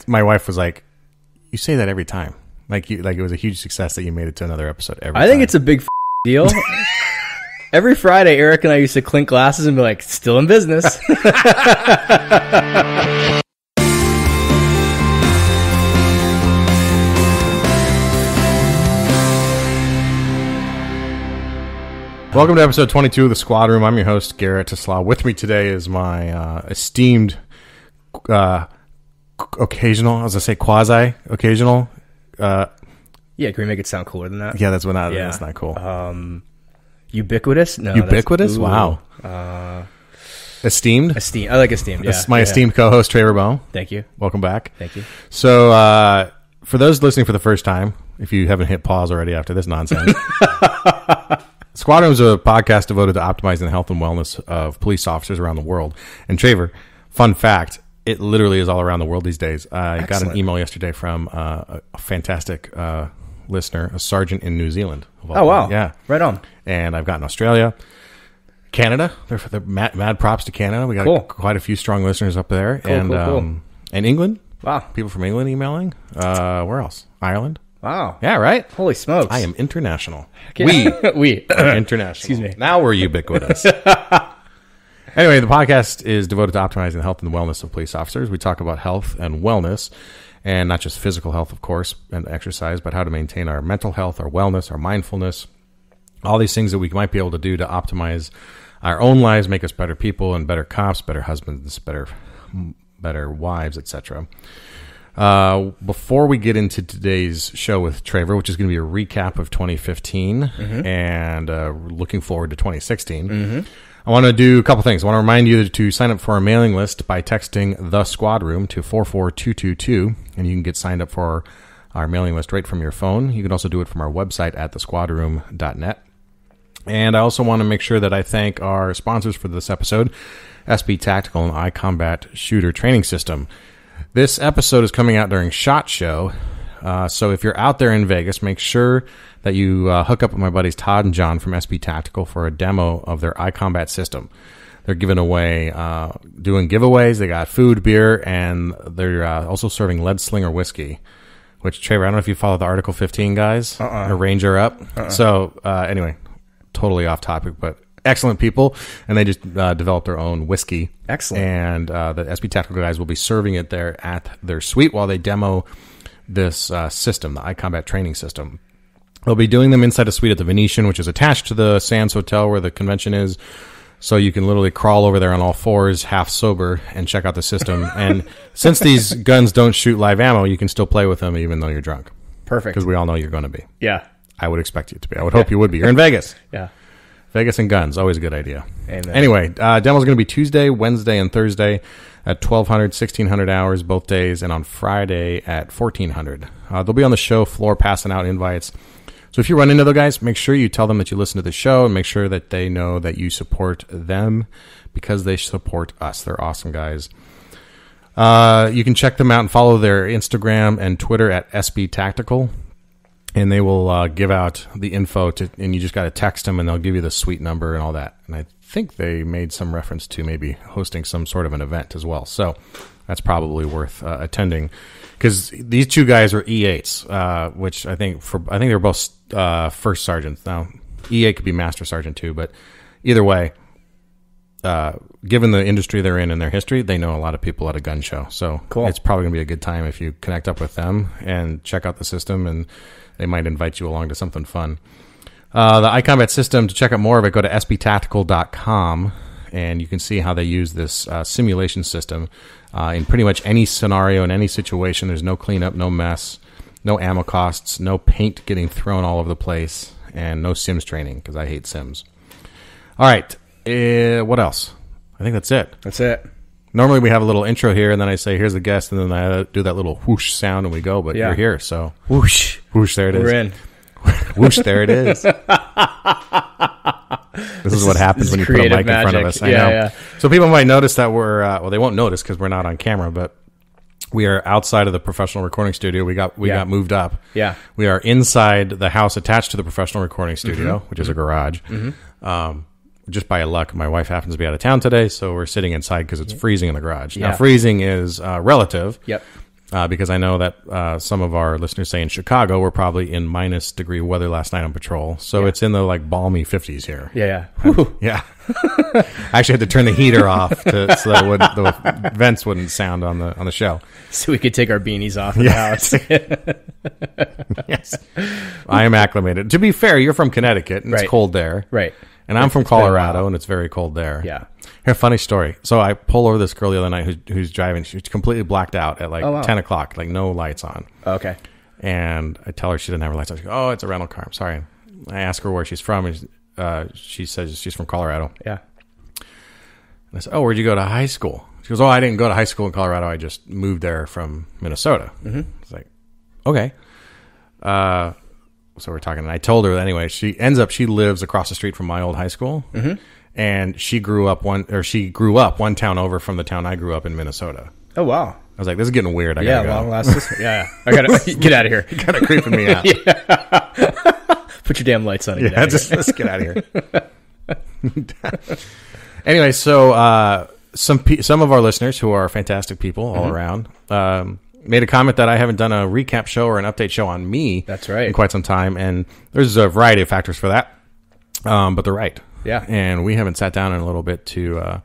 my wife was like, "You say that every time. Like it was a huge success that you made it to another episode every time." I think it's a big deal. Every Friday, Eric and I used to clink glasses and be like, "Still in business." Welcome to episode 22 of the Squad Room. I'm your host, Garrett Tesla. With me today is my esteemed, occasional, I was going to say quasi-occasional. Yeah, can we make it sound cooler than that? Yeah, that's not cool. Ubiquitous? No. Ubiquitous? Wow. Esteemed? Esteemed. I like esteemed, yeah. My esteemed co-host, Traver Boehm. Thank you. Welcome back. Thank you. So, for those listening for the first time, if you haven't hit pause already after this nonsense, Squad Room is a podcast devoted to optimizing the health and wellness of police officers around the world. And Traver, fun fact, it literally is all around the world these days. I got an email yesterday from a fantastic listener, a sergeant in New Zealand. Oh, wow. Yeah. Right on. And I've gotten Australia, Canada. They're mad props to Canada. We got quite a few strong listeners up there. Cool. And England. Wow. People from England emailing. Where else? Ireland. Wow. Yeah, right? Holy smokes. I am international. We are international. Excuse me. Now we're ubiquitous. Anyway, the podcast is devoted to optimizing the health and wellness of police officers. We talk about health and wellness, and not just physical health, of course, and exercise, but how to maintain our mental health, our wellness, our mindfulness, all these things that we might be able to do to optimize our own lives, make us better people and better cops, better husbands, better wives, etc. Before we get into today's show with Traver, which is going to be a recap of 2015 and looking forward to 2016, I want to do a couple things. I want to remind you to sign up for our mailing list by texting The Squad Room to 44222, and you can get signed up for our mailing list right from your phone. You can also do it from our website at thesquadroom.net. And I also want to make sure that I thank our sponsors for this episode, SB Tactical and iCombat Shooter Training System. This episode is coming out during SHOT Show, so if you're out there in Vegas, make sure that you hook up with my buddies Todd and John from SB Tactical for a demo of their iCombat system. They're giving away, doing giveaways. They got food, beer, and they're also serving lead slinger whiskey, which, Traver, I don't know if you follow the Article 15 guys, or Ranger Up. So, anyway, totally off topic, but excellent people, and they just developed their own whiskey. Excellent. And the SB Tactical guys will be serving it there at their suite while they demo this system, the iCombat training system. They'll be doing them inside a suite at the Venetian, which is attached to the Sands Hotel where the convention is, so you can literally crawl over there on all fours, half sober, and check out the system. And since these guns don't shoot live ammo, you can still play with them even though you're drunk. Perfect. Because we all know you're going to be. Yeah. I would expect you to be. I would hope you would be. You're in Vegas. Yeah. Vegas and guns, always a good idea. Amen. Anyway, demo's going to be Tuesday, Wednesday, and Thursday at 1,200, 1,600 hours both days, and on Friday at 1,400. They'll be on the show floor passing out invites. So if you run into those guys, make sure you tell them that you listen to the show and make sure that they know that you support them because they support us. They're awesome guys. You can check them out and follow their Instagram and Twitter at SB Tactical. And they will give out the info, and you just got to text them, and they'll give you the suite number and all that. And I think they made some reference to maybe hosting some sort of an event as well. So that's probably worth attending, because these two guys are E8s, which I think they're both first sergeants. Now, E8 could be master sergeant too, but either way, given the industry they're in and their history, they know a lot of people at a gun show. So It's probably going to be a good time if you connect up with them and check out the system, and they might invite you along to something fun. The iCombat system, to check out more of it, go to sbtactical.com, and you can see how they use this simulation system in pretty much any scenario, in any situation. There's no cleanup, no mess, no ammo costs, no paint getting thrown all over the place, and no Sims training, because I hate Sims. All right. What else? I think that's it. That's it. Normally we have a little intro here, and then I say, here's the guest, and then I do that little whoosh sound, and we go, but you're here, so... Whoosh. Whoosh, there it is. We're in. Whoosh, there it is. This is what happens when you put a mic in front of us. I know. Yeah. So people might notice that we're... well, they won't notice because we're not on camera, but we are outside of the professional recording studio. We got moved up. Yeah. We are inside the house attached to the professional recording studio, which is a garage. Just by luck, my wife happens to be out of town today, so we're sitting inside because it's freezing in the garage. Now, freezing is relative. Yep. because I know that some of our listeners say in Chicago we're probably in -degree weather last night on patrol. So it's in the like balmy 50s here. Yeah. Yeah. I actually had to turn the heater off so that the vents wouldn't sound on the show. So we could take our beanies off in the house. Yes. I am acclimated. To be fair, you're from Connecticut and it's cold there. Right. And I'm from Colorado and it's very cold there. Yeah. Here, funny story. So I pull over this girl the other night who's driving. She's completely blacked out at 10 o'clock, like no lights on. Okay. And I tell her she didn't have her lights on. She goes, "Oh, it's a rental car. I'm sorry." I ask her where she's from, and she says she's from Colorado. Yeah. And I said, "Oh, where'd you go to high school?" She goes, "Oh, I didn't go to high school in Colorado. I just moved there from Minnesota." Mm-hmm. It's like, okay. So we're talking, and I told her anyway. She lives across the street from my old high school, and she grew up one town over from the town I grew up in, Minnesota. Oh wow! I was like, "This is getting weird." I gotta go. Long last. Yeah, I gotta get out of here. Kind of creeping me out. Put your damn lights on. And let's get out of here. Anyway, so some of our listeners who are fantastic people all around made a comment that I haven't done a recap show or an update show on me. That's right. In quite some time, and there's a variety of factors for that. But they're right. Yeah. And we haven't sat down in a little bit to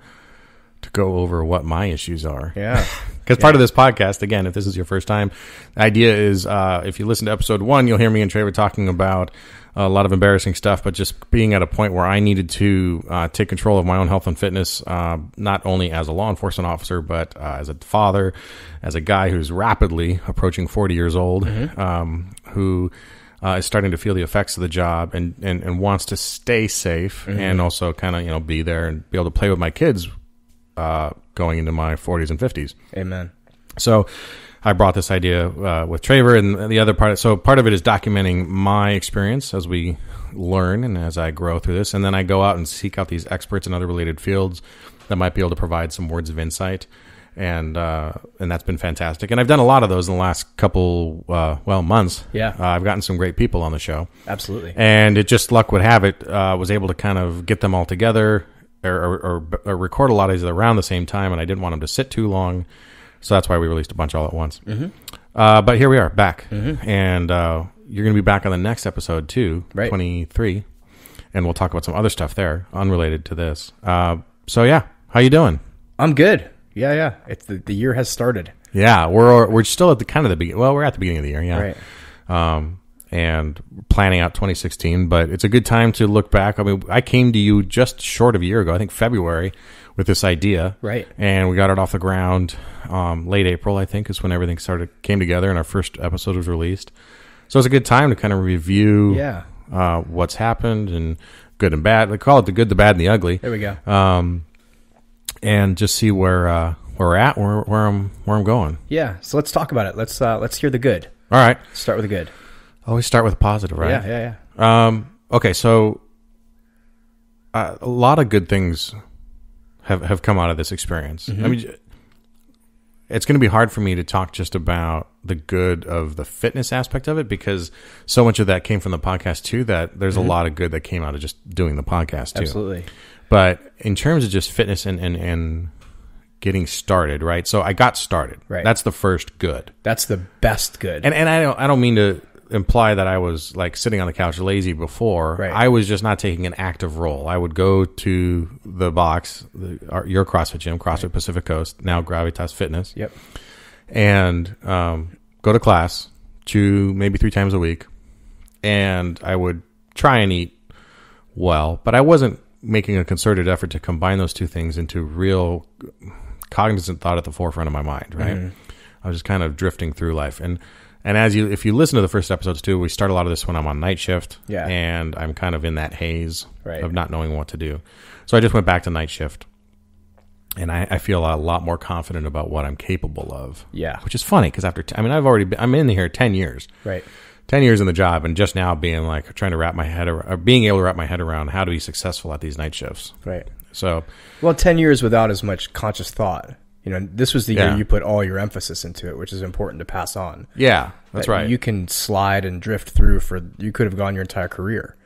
go over what my issues are. Yeah. Because part of this podcast, again, if this is your first time, the idea is if you listen to episode 1, you'll hear me and Traver talking about a lot of embarrassing stuff, but just being at a point where I needed to take control of my own health and fitness, not only as a law enforcement officer, but as a father, as a guy who's rapidly approaching 40 years old, who is starting to feel the effects of the job and wants to stay safe and also kind of, be there and be able to play with my kids going into my 40s and 50s. Amen. So I brought this idea with Traver, and the other part. So part of it is documenting my experience as we learn and as I grow through this, and then I go out and seek out these experts in other related fields that might be able to provide some words of insight, and that's been fantastic. And I've done a lot of those in the last couple months. Yeah, I've gotten some great people on the show. Absolutely. And it just luck would have it, was able to kind of get them all together or record a lot of these around the same time, and I didn't want them to sit too long. So that's why we released a bunch all at once. But here we are, back. And you're going to be back on the next episode, too, right. 23. And we'll talk about some other stuff there, unrelated to this. So, yeah, how you doing? I'm good. Yeah. It's the year has started. Yeah, we're still at the kind of the beginning. Well, we're at the beginning of the year, yeah. Right. And planning out 2016. But it's a good time to look back. I mean, I came to you just short of a year ago, I think February, with this idea. Right. And we got it off the ground late April, I think, is when everything came together and our first episode was released. So it's a good time to kind of review what's happened and good and bad. They call it the good, the bad, and the ugly. There we go. And just see where we're at, where I'm going. Yeah. So let's talk about it. Let's hear the good. All right. Start with the good. Always start with positive, right? Yeah. Okay, so a lot of good things have come out of this experience. I mean, it's going to be hard for me to talk just about the good of the fitness aspect of it, because so much of that came from the podcast too, that there's a lot of good that came out of just doing the podcast too. Absolutely. But in terms of just fitness and getting started, right? So I got started. Right. That's the first good. That's the best good. And I don't mean to imply that I was like sitting on the couch lazy before. Right. I was just not taking an active role. I would go to the box, your CrossFit gym, CrossFit Pacific Coast, now Gravitas Fitness. Yep. And go to class maybe 3 times a week. And I would try and eat well, but I wasn't making a concerted effort to combine those two things into real cognizant thought at the forefront of my mind, right? I was just kind of drifting through life. And if you listen to the first episodes too, we start a lot of this when I'm on night shift, and I'm kind of in that haze of not knowing what to do. So I just went back to night shift, and I feel a lot more confident about what I'm capable of. Yeah, which is funny because I'm in here 10 years, right? 10 years in the job, and just now being like trying to wrap my head around, or being able to wrap my head around how to be successful at these night shifts. Right. So, 10 years without as much conscious thought. This was the year you put all your emphasis into it, which is important to pass on. Yeah, that's right. You can slide and drift through you could have gone your entire career.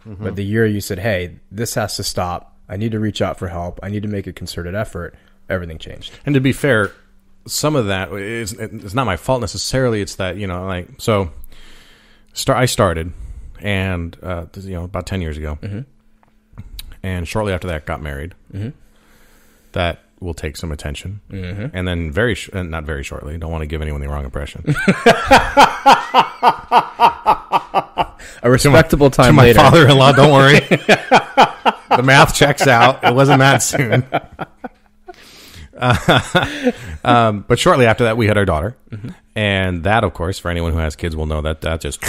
But the year you said, hey, this has to stop. I need to reach out for help. I need to make a concerted effort. Everything changed. And to be fair, some of that is, it's not my fault necessarily. It's that, like, so I started and, about 10 years ago. Mm-hmm. And shortly after that got married. Mm-hmm. That will take some attention. Mm-hmm. And then not very shortly, don't want to give anyone the wrong impression. A respectable time to later. My father-in-law, don't worry. The math checks out. It wasn't that soon. But shortly after that, we had our daughter. Mm-hmm. And that, of course, for anyone who has kids will know that just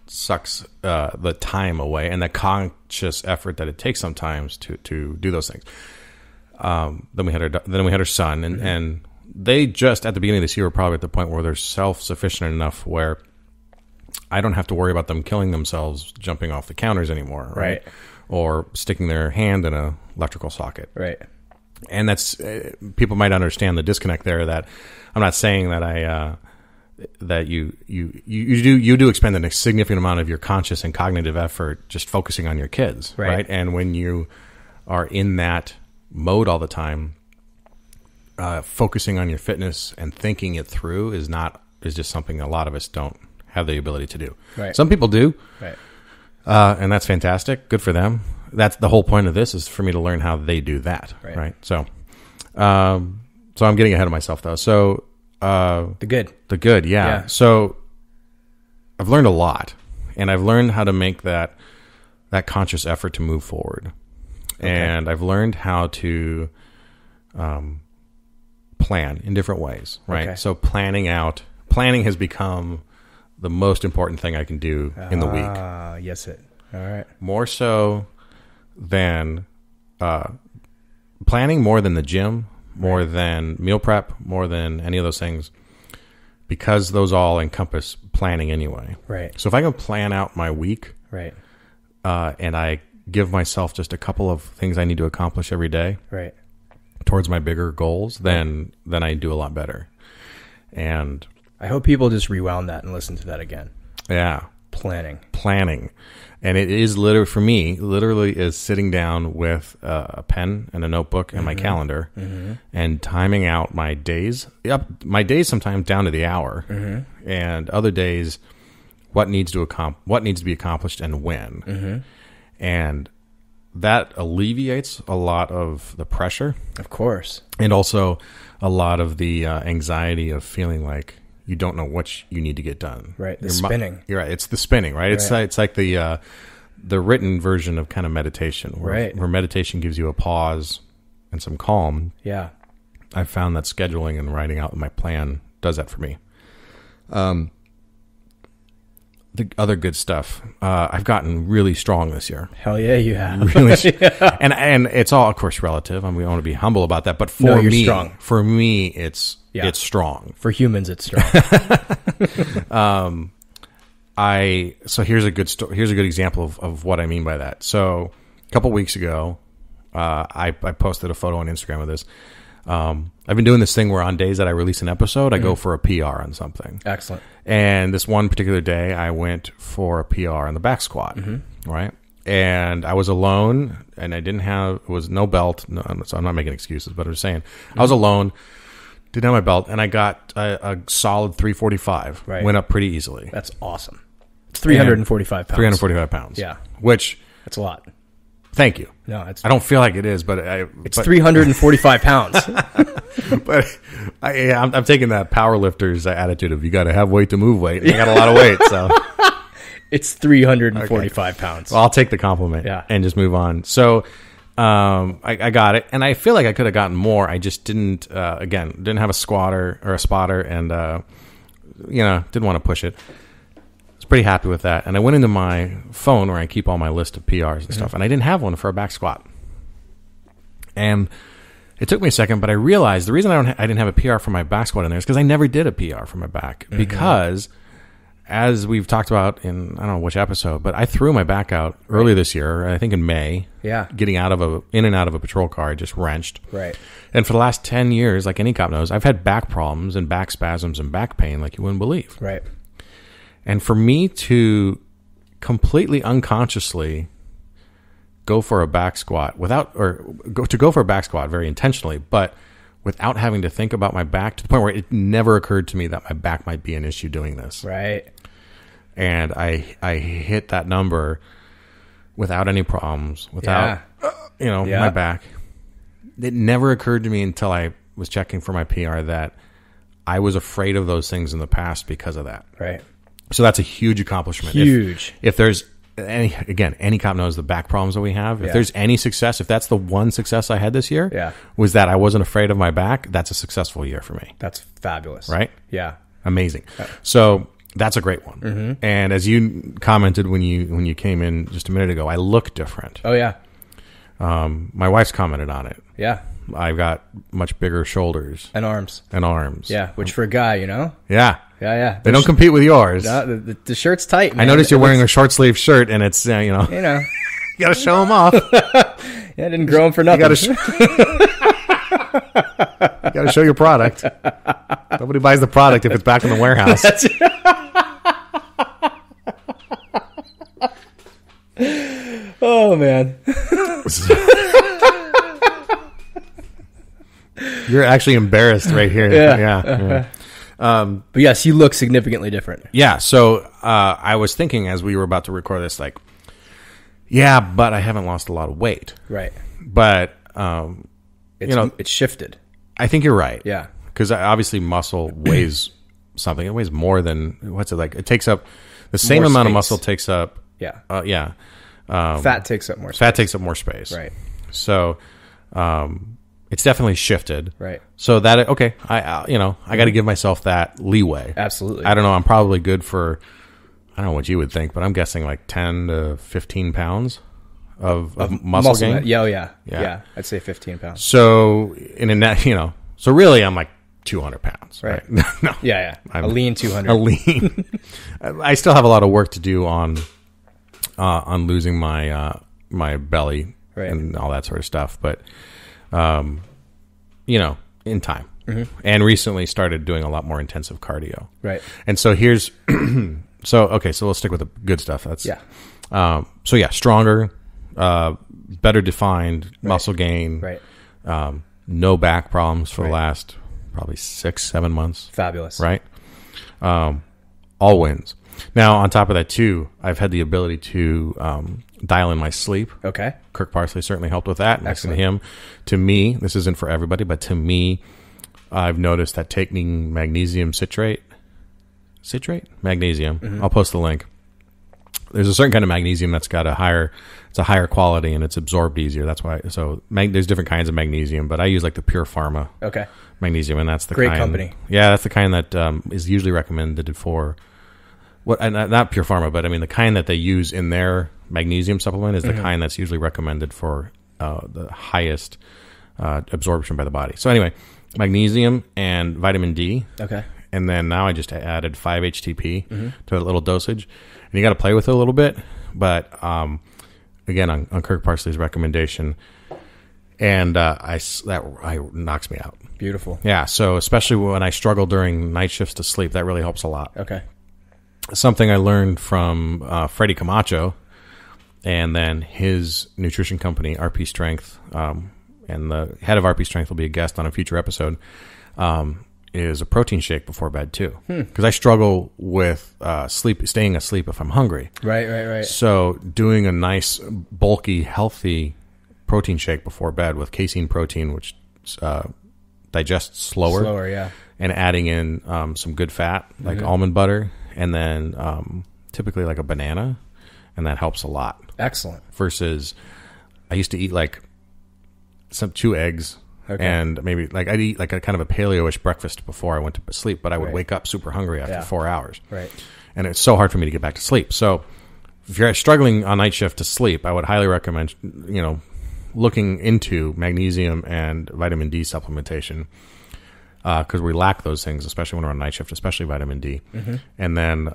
sucks the time away and the conscious effort that it takes sometimes to do those things. Then we had our son, and, mm-hmm. and they just at the beginning of this year were probably at the point where they're self-sufficient enough where I don't have to worry about them killing themselves jumping off the counters anymore, right? Or sticking their hand in an electrical socket, right? And that's people might understand the disconnect there. That I'm not saying that that you do expend a significant amount of your conscious and cognitive effort just focusing on your kids, right? And when you are in that mode all the time, focusing on your fitness and thinking it through is just something a lot of us don't have the ability to do. Right. Some people do, right? And that's fantastic. Good for them. That's the whole point of this, is for me to learn how they do that, right? So, I'm getting ahead of myself though. So, the good, yeah. So, I've learned a lot, and I've learned how to make that conscious effort to move forward. Okay. And I've learned how to plan in different ways, right? Okay. So planning has become the most important thing I can do in the week. Yes, all right. More so than planning, more than the gym, more than meal prep, more than any of those things, because those all encompass planning anyway. Right. So if I can plan out my week, right, and I give myself just a couple of things I need to accomplish every day, right, towards my bigger goals, then I do a lot better. And I hope people just rewound that and listen to that again. Yeah. Planning. And it is literally is sitting down with a pen and a notebook and mm-hmm. my calendar mm-hmm. and timing out my days. Yep. My days sometimes down to the hour mm-hmm. and other days, what needs to be accomplished and when. Mm-hmm. And that alleviates a lot of the pressure. Of course. And also a lot of the anxiety of feeling like you don't know what you need to get done. Right. Spinning. You're right. It's the spinning, right? It's like the written version of kind of meditation, where meditation gives you a pause and some calm. Yeah. I found that scheduling and writing out my plan does that for me. The other good stuff. I've gotten really strong this year. Hell yeah, you have. Really, yeah. And it's all, of course, relative. I mean, we want to be humble about that. But for me, it's strong. For humans, it's strong. So here's a good example of what I mean by that. So a couple weeks ago, I posted a photo on Instagram of this. I've been doing this thing where on days that I release an episode, I go for a PR on something. Excellent. And this one particular day, I went for a PR on the back squat, right? And I was alone, and it was no belt. No, so I'm not making excuses, but I'm saying I was alone, didn't have my belt, and I got a solid 345. Right. Went up pretty easily. That's awesome. It's 345 pounds. 345 pounds. Yeah. Which... That's a lot. Thank you. No, I don't feel like it is, but it's 345 pounds. But I'm taking that powerlifter's attitude of you got to have weight to move weight. And I got a lot of weight, so it's 345 pounds. Well, I'll take the compliment and just move on. So I got it, and I feel like I could have gotten more. I just didn't. Didn't have a squatter or a spotter, and didn't want to push it. Pretty happy with that. And I went into my phone where I keep all my list of PRs and stuff, and I didn't have one for a back squat. And it took me a second, but I realized the reason I didn't have a PR for my back squat in there is because I never did a PR for my back. Because as we've talked about in, I don't know which episode, but I threw my back out earlier this year, I think in May. Yeah. Getting in and out of a patrol car, just wrenched. Right. And for the last 10 years, like any cop knows, I've had back problems and back spasms and back pain like you wouldn't believe. Right. And for me to completely unconsciously go for a back squat go for a back squat very intentionally, but without having to think about my back, to the point where it never occurred to me that my back might be an issue doing this. Right. And I hit that number without any problems, without, my back. It never occurred to me until I was checking for my PR that I was afraid of those things in the past because of that. Right. So that's a huge accomplishment. Huge. If there's any cop knows the back problems that we have. If there's any success, if that's the one success I had this year, was that I wasn't afraid of my back, that's a successful year for me. That's fabulous. Right? Yeah. Amazing. So that's a great one. Mm-hmm. And as you commented when you came in just a minute ago, I look different. Oh, yeah. My wife's commented on it. Yeah. I've got much bigger shoulders. And arms. Yeah. Which for a guy, Yeah. Yeah. They don't compete with yours. No, the shirt's tight, man. I noticed you're wearing a short sleeve shirt, and it's, you got to show them off. I didn't grow them for nothing. You got to show your product. Nobody buys the product if it's back in the warehouse. Oh, man. You're actually embarrassed right here. Yeah. But yes, you look significantly different. Yeah. So I was thinking as we were about to record this, like, but I haven't lost a lot of weight. Right. But, it's shifted. I think you're right. Yeah. Because obviously muscle weighs something. It weighs more than, what's it like? It takes up the same amount of muscle takes up. Yeah. Fat takes up more space. Fat takes up more space. Right. So, it's definitely shifted. Right. So that, okay, I got to give myself that leeway. Absolutely. I don't know. I'm probably good for, I don't know what you would think, but I'm guessing like 10 to 15 pounds of muscle gain. Yeah. I'd say 15 pounds. So so really I'm like 200 pounds. Right. No. Yeah. I'm a lean 200. A lean. I still have a lot of work to do on losing my belly and all that sort of stuff. But, in time. Mm-hmm. And recently started doing a lot more intensive cardio. Right. And so here's, so we'll stick with the good stuff. That's, stronger, better defined muscle gain. Right. No back problems for the last probably 6-7 months. Fabulous. Right. All wins. Now, on top of that, too, I've had the ability to dial in my sleep. Okay. Kirk Parsley certainly helped with that. Next to him. To me, this isn't for everybody, but to me, I've noticed that taking magnesium citrate? Magnesium. Mm-hmm. I'll post the link. There's a certain kind of magnesium that's got a higher quality and it's absorbed easier. That's why. So there's different kinds of magnesium, but I use like the Pure Pharma magnesium, and that's the great company. Yeah, that's the kind that is usually recommended for not Pure Pharma, but I mean the kind that they use in their magnesium supplement is the kind that's usually recommended for the highest absorption by the body. So anyway, magnesium and vitamin D. Okay. And then now I just added 5-HTP to a little dosage. And you got to play with it a little bit. But again, on Kirk Parsley's recommendation. And that knocks me out. Beautiful. Yeah. So especially when I struggle during night shifts to sleep, that really helps a lot. Okay. Something I learned from Freddie Camacho and then his nutrition company, RP Strength. And the head of RP Strength will be a guest on a future episode. Is a protein shake before bed too, because I struggle with staying asleep if I'm hungry. Right. So doing a nice, bulky, healthy protein shake before bed with casein protein, which digests slower, and adding in some good fat like almond butter, and then typically like a banana, and that helps a lot. Excellent. Versus, I used to eat like 2 eggs. Okay. And maybe like I'd eat like a kind of a paleo-ish breakfast before I went to sleep, but I would wake up super hungry after 4 hours. Right. And it's so hard for me to get back to sleep. So if you're struggling on night shift to sleep, I would highly recommend, looking into magnesium and vitamin D supplementation, because we lack those things, especially when we're on night shift, especially vitamin D. Mm-hmm. And then,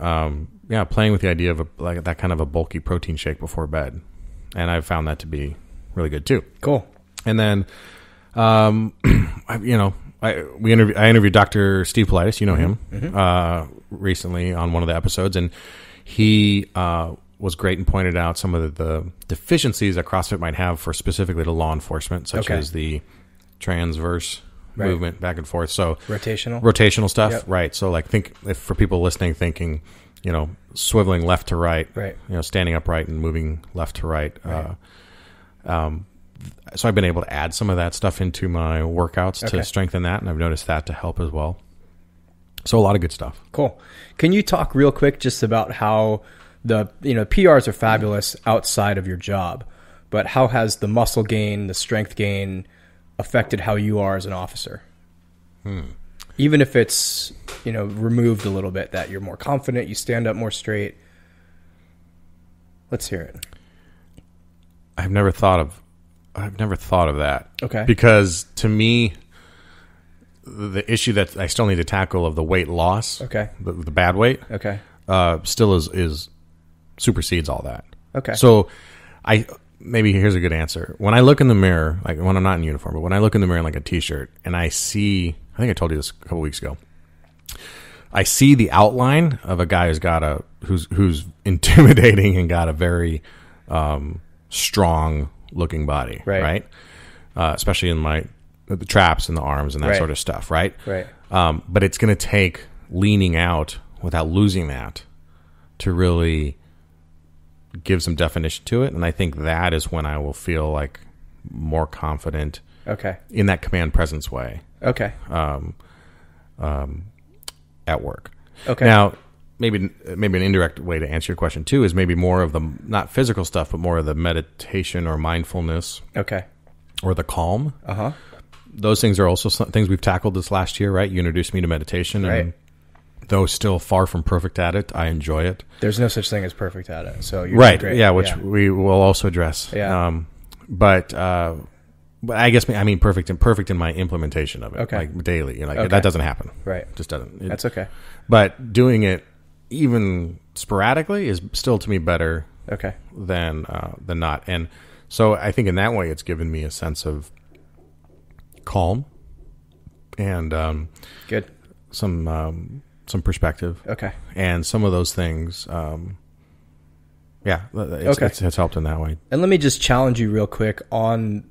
playing with the idea of like that kind of a bulky protein shake before bed. And I've found that to be really good too. Cool. And then, I interviewed Dr. Steve Politis, him, recently on one of the episodes, and he was great and pointed out some of the deficiencies that CrossFit might have for specifically to law enforcement, such as the transverse movement back and forth. So rotational stuff. Yep. Right. So like if for people listening, thinking, swiveling left to right, standing upright and moving left to right. So I've been able to add some of that stuff into my workouts to strengthen that. And I've noticed that to help as well. So a lot of good stuff. Cool. Can you talk real quick just about how the, PRs are fabulous outside of your job, but how has the muscle gain, the strength gain affected how you are as an officer? Even if it's, removed a little bit, that you're more confident, you stand up more straight. Let's hear it. I've never thought of that. Okay. Because to me, the issue that I still need to tackle of the weight loss, the bad weight, still is supersedes all that. Okay. So maybe here's a good answer. When I look in the mirror, like when I'm not in uniform, but when I look in the mirror in like a t-shirt and I see, I think I told you this a couple weeks ago, I see the outline of a guy who's intimidating and got a very strong looking body, right? Especially in the traps and the arms and that sort of stuff, right? Right. But it's going to take leaning out without losing that to really give some definition to it. And I think that is when I will feel like more confident in that command presence way. At work. Now, maybe an indirect way to answer your question too is maybe more of the, not physical stuff, but more of the meditation or mindfulness. Or the calm. Those things are also some things we've tackled this last year, right? You introduced me to meditation, and though still far from perfect at it, I enjoy it. There's no such thing as perfect at it, so you're doing great. Yeah, which we will also address. But I guess I mean perfect in my implementation of it, like daily. That doesn't happen. Right, just doesn't. That's okay. But doing it even sporadically is still to me better. Than not, and so I think in that way it's given me a sense of calm and good some perspective. And some of those things, it's helped in that way. And let me just challenge you real quick on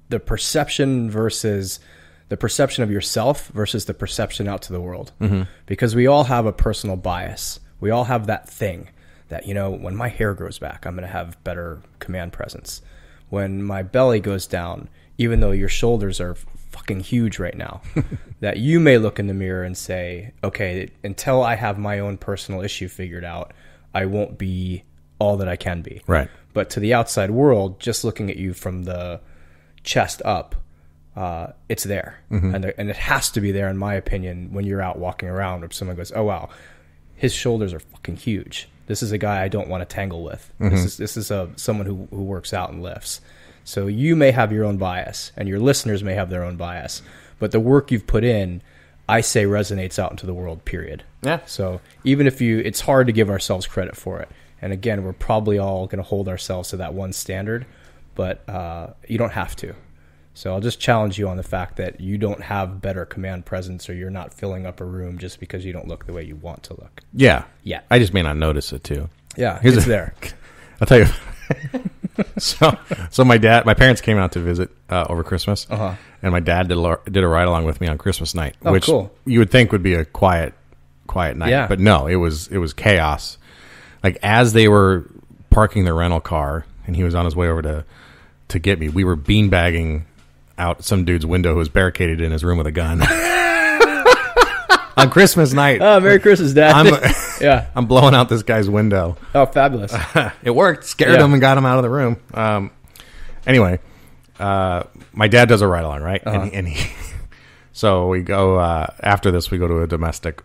the perception versus the perception of yourself versus the perception out to the world. Because we all have a personal bias. We all have that thing that, when my hair grows back, I'm going to have better command presence. When my belly goes down, even though your shoulders are fucking huge right now, that you may look in the mirror and say, okay, until I have my own personal issue figured out, I won't be all that I can be. Right. But to the outside world, just looking at you from the chest up, it's there. And it has to be there, in my opinion, when you're out walking around, or someone goes, oh, wow, his shoulders are fucking huge. This is a guy I don't want to tangle with. This is someone who works out and lifts. So you may have your own bias, and your listeners may have their own bias, but the work you've put in, I say, resonates out into the world, period. Yeah. So even if it's hard to give ourselves credit for it. And again, we're probably all going to hold ourselves to that one standard, but you don't have to. So I'll just challenge you on the fact that you don't have better command presence, or you're not filling up a room just because you don't look the way you want to look. Yeah. Yeah. I just may not notice it too. Yeah. It's there. I'll tell you. So my parents came out to visit over Christmas, and my dad did a ride along with me on Christmas night, which cool. You would think would be a quiet night, but no, it was chaos. Like as they were parking their rental car, and he was on his way over to get me, we were beanbagging out some dude's window who was barricaded in his room with a gun. On Christmas night. Oh, Merry Christmas, Dad. I'm blowing out this guy's window. Oh, fabulous. It worked. Scared him and got him out of the room. Anyway, my dad does a ride along, right? And he so we go, after this, we go to a domestic.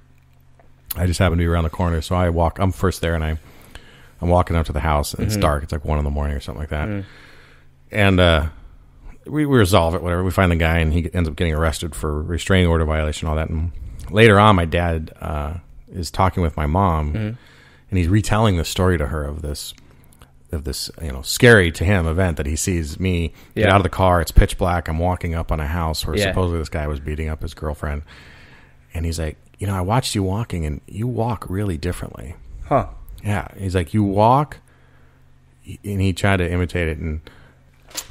I just happen to be around the corner. So I'm first there, and I'm walking up to the house, and it's dark. It's like 1 a.m. or something like that. And we resolve it, whatever. We find the guy, and he ends up getting arrested for restraining order violation, all that. And later on, my dad is talking with my mom, and he's retelling the story to her of this scary to him event that he sees me get out of the car. It's pitch black. I'm walking up on a house where supposedly this guy was beating up his girlfriend, and he's like, I watched you walking, and you walk really differently. Huh? Yeah. He's like, you walk, and he tried to imitate it, and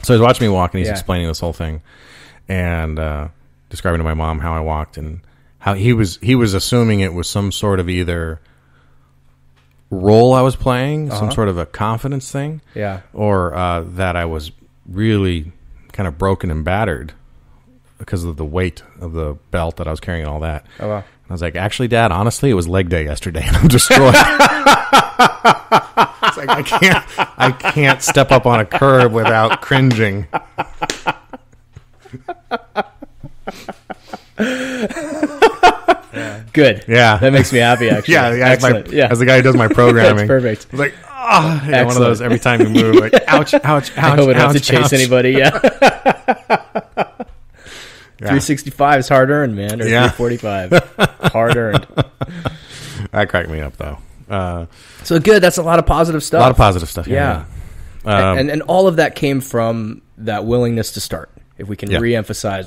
so he's watching me walk, and he's explaining this whole thing, and describing to my mom how I walked and how he was assuming it was some sort of either role I was playing, some sort of a confidence thing, or that I was really kind of broken and battered because of the weight of the belt that I was carrying and all that. Oh, wow. I was like, actually, Dad, honestly, it was leg day yesterday, and I'm destroyed. It's like I can't step up on a curb without cringing. Good. Yeah, that makes me happy. Actually, excellent. As the guy who does my programming, that's perfect. I was like, one of those every time you move, like, ouch, ouch, ouch. I hope I don't have to chase ouch. anybody. Yeah. 365 is hard earned, man. Or 345, hard earned. That cracked me up, though. So good. That's a lot of positive stuff. A lot of positive stuff. Yeah. And all of that came from that willingness to start. If we can reemphasize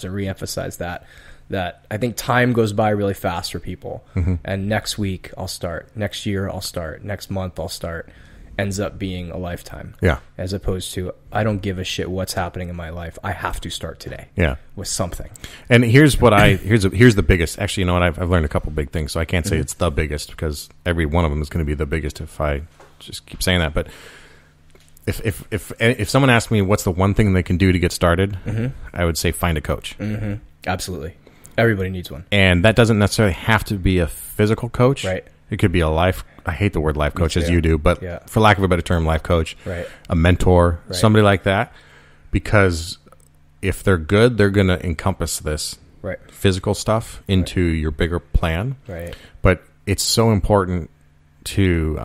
that I think time goes by really fast for people. And next week I'll start. Next year I'll start. Next month I'll start. Ends up being a lifetime. Yeah. As opposed to, I don't give a shit what's happening in my life. I have to start today. Yeah. With something. And here's what here's the biggest. Actually, you know what? I've learned a couple big things, so I can't say it's the biggest because every one of them is going to be the biggest if I just keep saying that. But if someone asks me what's the one thing they can do to get started, I would say find a coach. Absolutely. Everybody needs one. And that doesn't necessarily have to be a physical coach. Right. It could be a life. I hate the word life coach as you do, but for lack of a better term, life coach, a mentor, somebody like that. Because if they're good, they're going to encompass this physical stuff into your bigger plan. Right. But it's so important to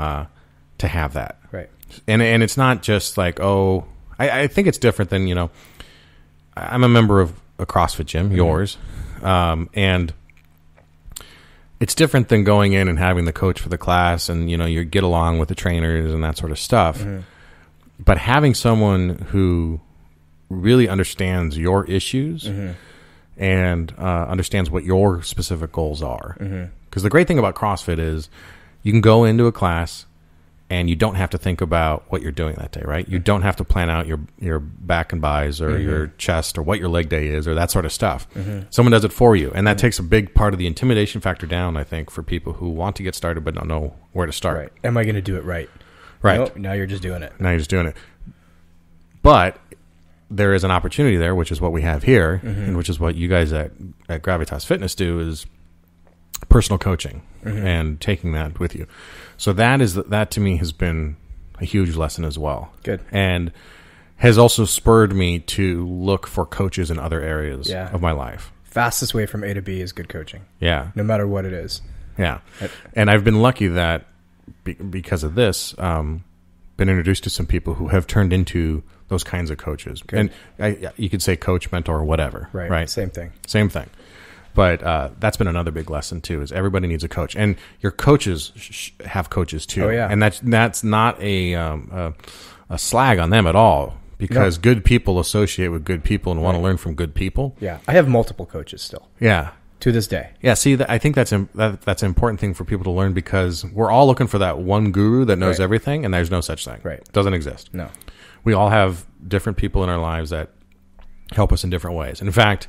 have that. Right. And it's not just like, I think it's different than, I'm a member of a CrossFit gym, yours, and it's different than going in and having the coach for the class and, you get along with the trainers and that sort of stuff. But having someone who really understands your issues and understands what your specific goals are. Because the great thing about CrossFit is you can go into a class and you don't have to think about what you're doing that day, right? You don't have to plan out your back and buys or your chest or what your leg day is or that sort of stuff. Someone does it for you. And that takes a big part of the intimidation factor down, I think, for people who want to get started but don't know where to start. Right. Am I going to do it right? Right. Nope, now you're just doing it. But there is an opportunity there, which is what we have here, and which is what you guys at Gravitas Fitness do, is personal coaching and taking that with you. So that to me has been a huge lesson as well. Good. And has also spurred me to look for coaches in other areas of my life. Fastest way from A to B is good coaching. Yeah. No matter what it is. Yeah. And I've been lucky that because of this, been introduced to some people who have turned into those kinds of coaches. Good. And you could say coach, mentor, whatever. Right. Same thing. But that's been another big lesson too. Is everybody needs a coach, and your coaches have coaches too. Oh, yeah. And that's not a slag on them at all, because good people associate with good people and want to learn from good people. Yeah, I have multiple coaches still. Yeah, to this day. Yeah, see, I think that's an important thing for people to learn, because we're all looking for that one guru that knows everything, and there's no such thing. Right, it doesn't exist. No, we all have different people in our lives that help us in different ways. And in fact,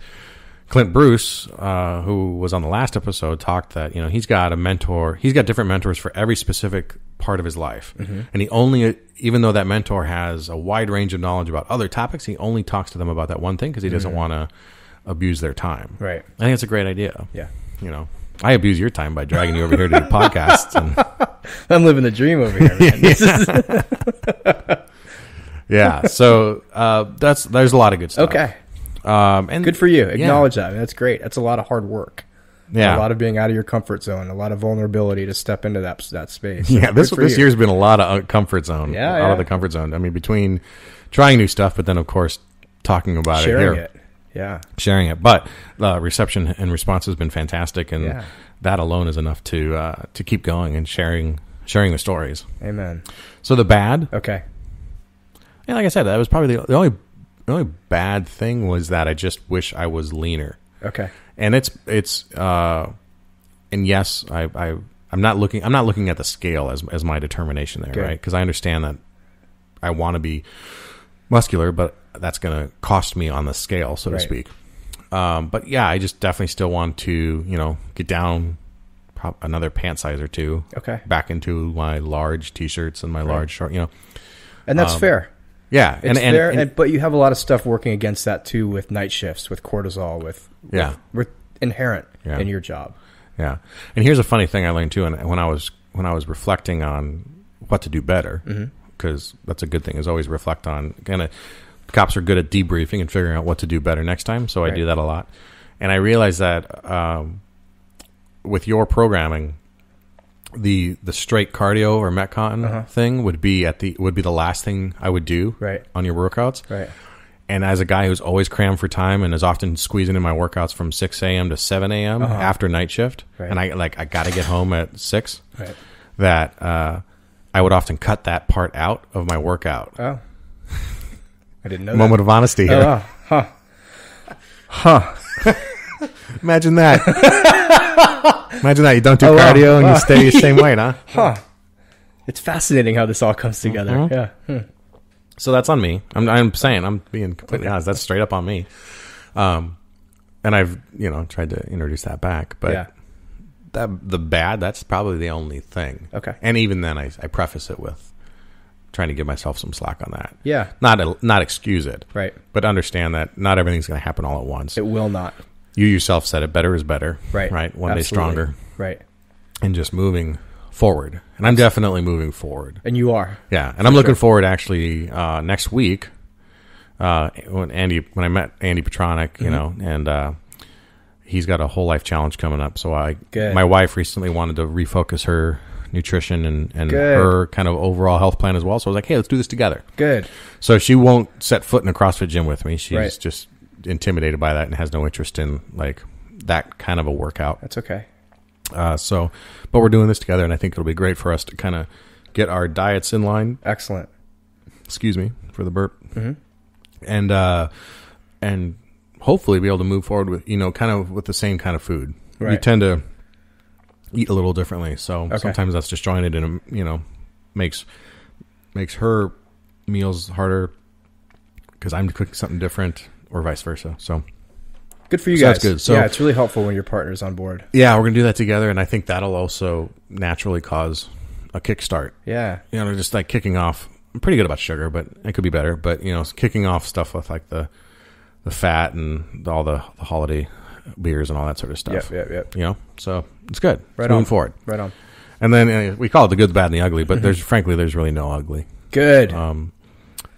Clint Bruce, who was on the last episode, talked that he's got a mentor. He's got different mentors for every specific part of his life, and he only, even though that mentor has a wide range of knowledge about other topics, he only talks to them about that one thing because he doesn't want to abuse their time. Right. I think it's a great idea. Yeah. I abuse your time by dragging you over here to do podcasts. And I'm living the dream over here, man. Yeah. So there's a lot of good stuff. Okay. And good for you. Acknowledge that. I mean, that's great. That's a lot of hard work. Yeah. A lot of being out of your comfort zone, a lot of vulnerability to step into that space. So yeah. This year's been a lot of comfort zone. Yeah. Out of the comfort zone. I mean, between trying new stuff, but then of course talking about sharing it. Yeah. Sharing it. But reception and response has been fantastic, and that alone is enough to keep going and sharing the stories. Amen. So the bad. Okay. And like I said, that was probably the only bad thing was that I just wish I was leaner. Okay. And it's and yes, I'm not looking at the scale as my determination there, right? Because I understand that I want to be muscular, but that's going to cost me on the scale, so to speak. But yeah, I just definitely still want to, get down another pant size or two. Okay. Back into my large t-shirts and my large short, And that's fair. Yeah. It's fair, but you have a lot of stuff working against that too with night shifts, with cortisol, with inherent in your job. Yeah. And here's a funny thing I learned too, and when I was reflecting on what to do better, because that's a good thing, is always reflect on kind of. Cops are good at debriefing and figuring out what to do better next time, so I do that a lot. And I realized that with your programming, the straight cardio or Metcon thing would be the last thing I would do on your workouts. Right. And as a guy who's always crammed for time and is often squeezing in my workouts from 6 a.m. to 7 a.m. After night shift, and I got to get home at 6, that I would often cut that part out of my workout. Oh. I didn't know Moment that. of honesty here. Imagine that. Imagine that. You don't do cardio and you stay the same weight, huh? It's fascinating how this all comes together. Yeah. So that's on me. I'm saying, I'm being completely honest. That's straight up on me. And I've, tried to introduce that back. But that's probably the only thing. Okay. And even then, I preface it with trying to give myself some slack on that. Yeah. Not excuse it. Right. But understand that not everything's going to happen all at once. It will not. You yourself said it, better is better. Right. Right. One day stronger. Right. And just moving forward. And I'm definitely moving forward. And you are. Yeah. And I'm looking forward actually next week when I met Andy Petronic, and he's got a whole life challenge coming up. So my wife recently wanted to refocus her nutrition and her kind of overall health plan as well. So I was like, hey, let's do this together. Good. So she won't set foot in a CrossFit gym with me. She's just intimidated by that and has no interest in like that kind of a workout. That's okay. But we're doing this together, and I think it'll be great for us to kind of get our diets in line. Excellent. Excuse me for the burp. And hopefully be able to move forward with, kind of with the same kind of food. Right. We tend to eat a little differently, so sometimes that's disjointed and makes her meals harder because I'm cooking something different, or vice versa. So good for you guys. That's good. So yeah, it's really helpful when your partner's on board. Yeah, we're gonna do that together, and I think that'll also naturally cause a kickstart. Yeah, just like kicking off. I'm pretty good about sugar, but it could be better. But kicking off stuff with like the fat and all the holiday beers and all that sort of stuff. Yep. So it's good. Right Moving on. forward. Right on. And then we call it the good, the bad, and the ugly. But there's really no ugly. Good.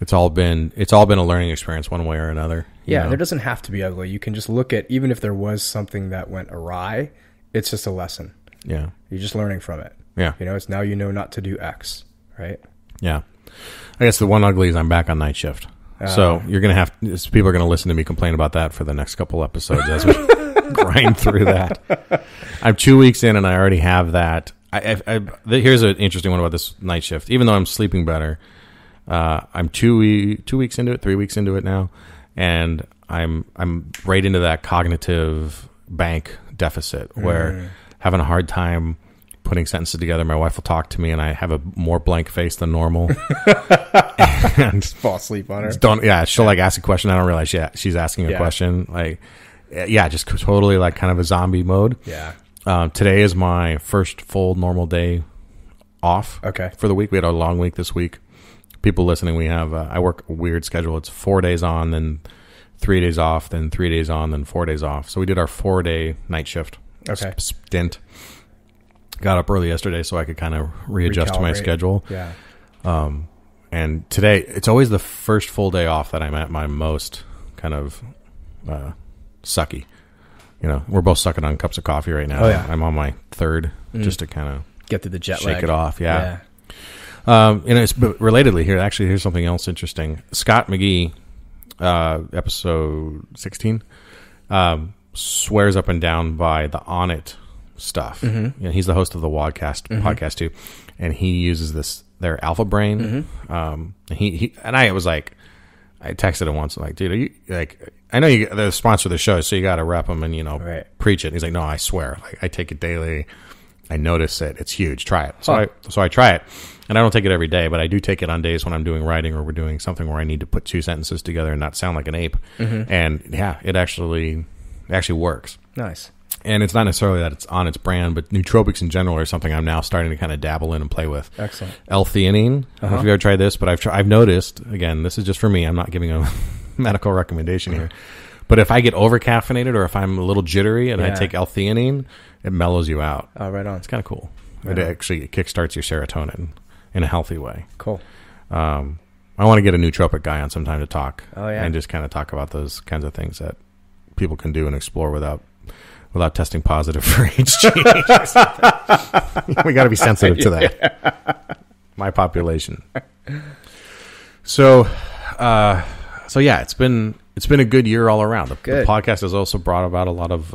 It's all been a learning experience one way or another. Yeah, there doesn't have to be ugly. You can just look at, even if there was something that went awry, it's just a lesson. Yeah. You're just learning from it. Yeah. It's now not to do X, right? Yeah. I guess the one ugly is I'm back on night shift. So you're going to people are going to listen to me complain about that for the next couple episodes as we grind through that. I'm 2 weeks in and I already have that. Here's an interesting one about this night shift. Even though I'm sleeping better, I'm 2 weeks into it, 3 weeks into it now, and I'm right into that cognitive bank deficit where having a hard time putting sentences together. My wife will talk to me, and I have a more blank face than normal. And just fall asleep on her. She'll like ask a question. I don't realize she's asking a question. Like, just totally like kind of a zombie mode. Yeah. Today is my first full normal day off. Okay. For the week, we had a long week this week. People listening, we have I work a weird schedule. It's 4 days on, then 3 days off, then 3 days on, then 4 days off. So we did our 4-day night shift stint. Got up early yesterday so I could kind of readjust to my schedule. Yeah. And today, it's always the first full day off that I'm at my most kind of sucky. We're both sucking on cups of coffee right now. Oh, yeah. I'm on my third just to kind of get through the jet lag. Shake it off. Yeah. But relatedly here, actually, here's something else interesting. Scott McGee, episode 16, swears up and down by the On It stuff. Mm-hmm. He's the host of the Wadcast podcast too, and he uses their Alpha Brain. And I was like, I texted him once, like, dude, are you like? I know they're the sponsor of the show, so you got to rep them and preach it. And he's like, no, I swear, like, I take it daily. I notice it. It's huge. Try it. So I try it, and I don't take it every day, but I do take it on days when I'm doing writing or we're doing something where I need to put two sentences together and not sound like an ape. Mm-hmm. And it actually It actually works. Nice. And it's not necessarily that it's on its brand, but nootropics in general are something I'm now starting to kind of dabble in and play with. Excellent. L-theanine. I don't know if you've ever tried this, but I've noticed, again, this is just for me. I'm not giving a medical recommendation here. But if I get over-caffeinated or if I'm a little jittery and I take L-theanine, it mellows you out. Oh, right on. It's kind of cool. It actually kickstarts your serotonin in a healthy way. Cool. I want to get a nootropic guy on sometime to talk. Oh, yeah. And just kind of talk about those kinds of things that people can do and explore without testing positive for HG. We got to be sensitive to that. My population. So yeah, it's been a good year all around. The podcast has also brought about a lot of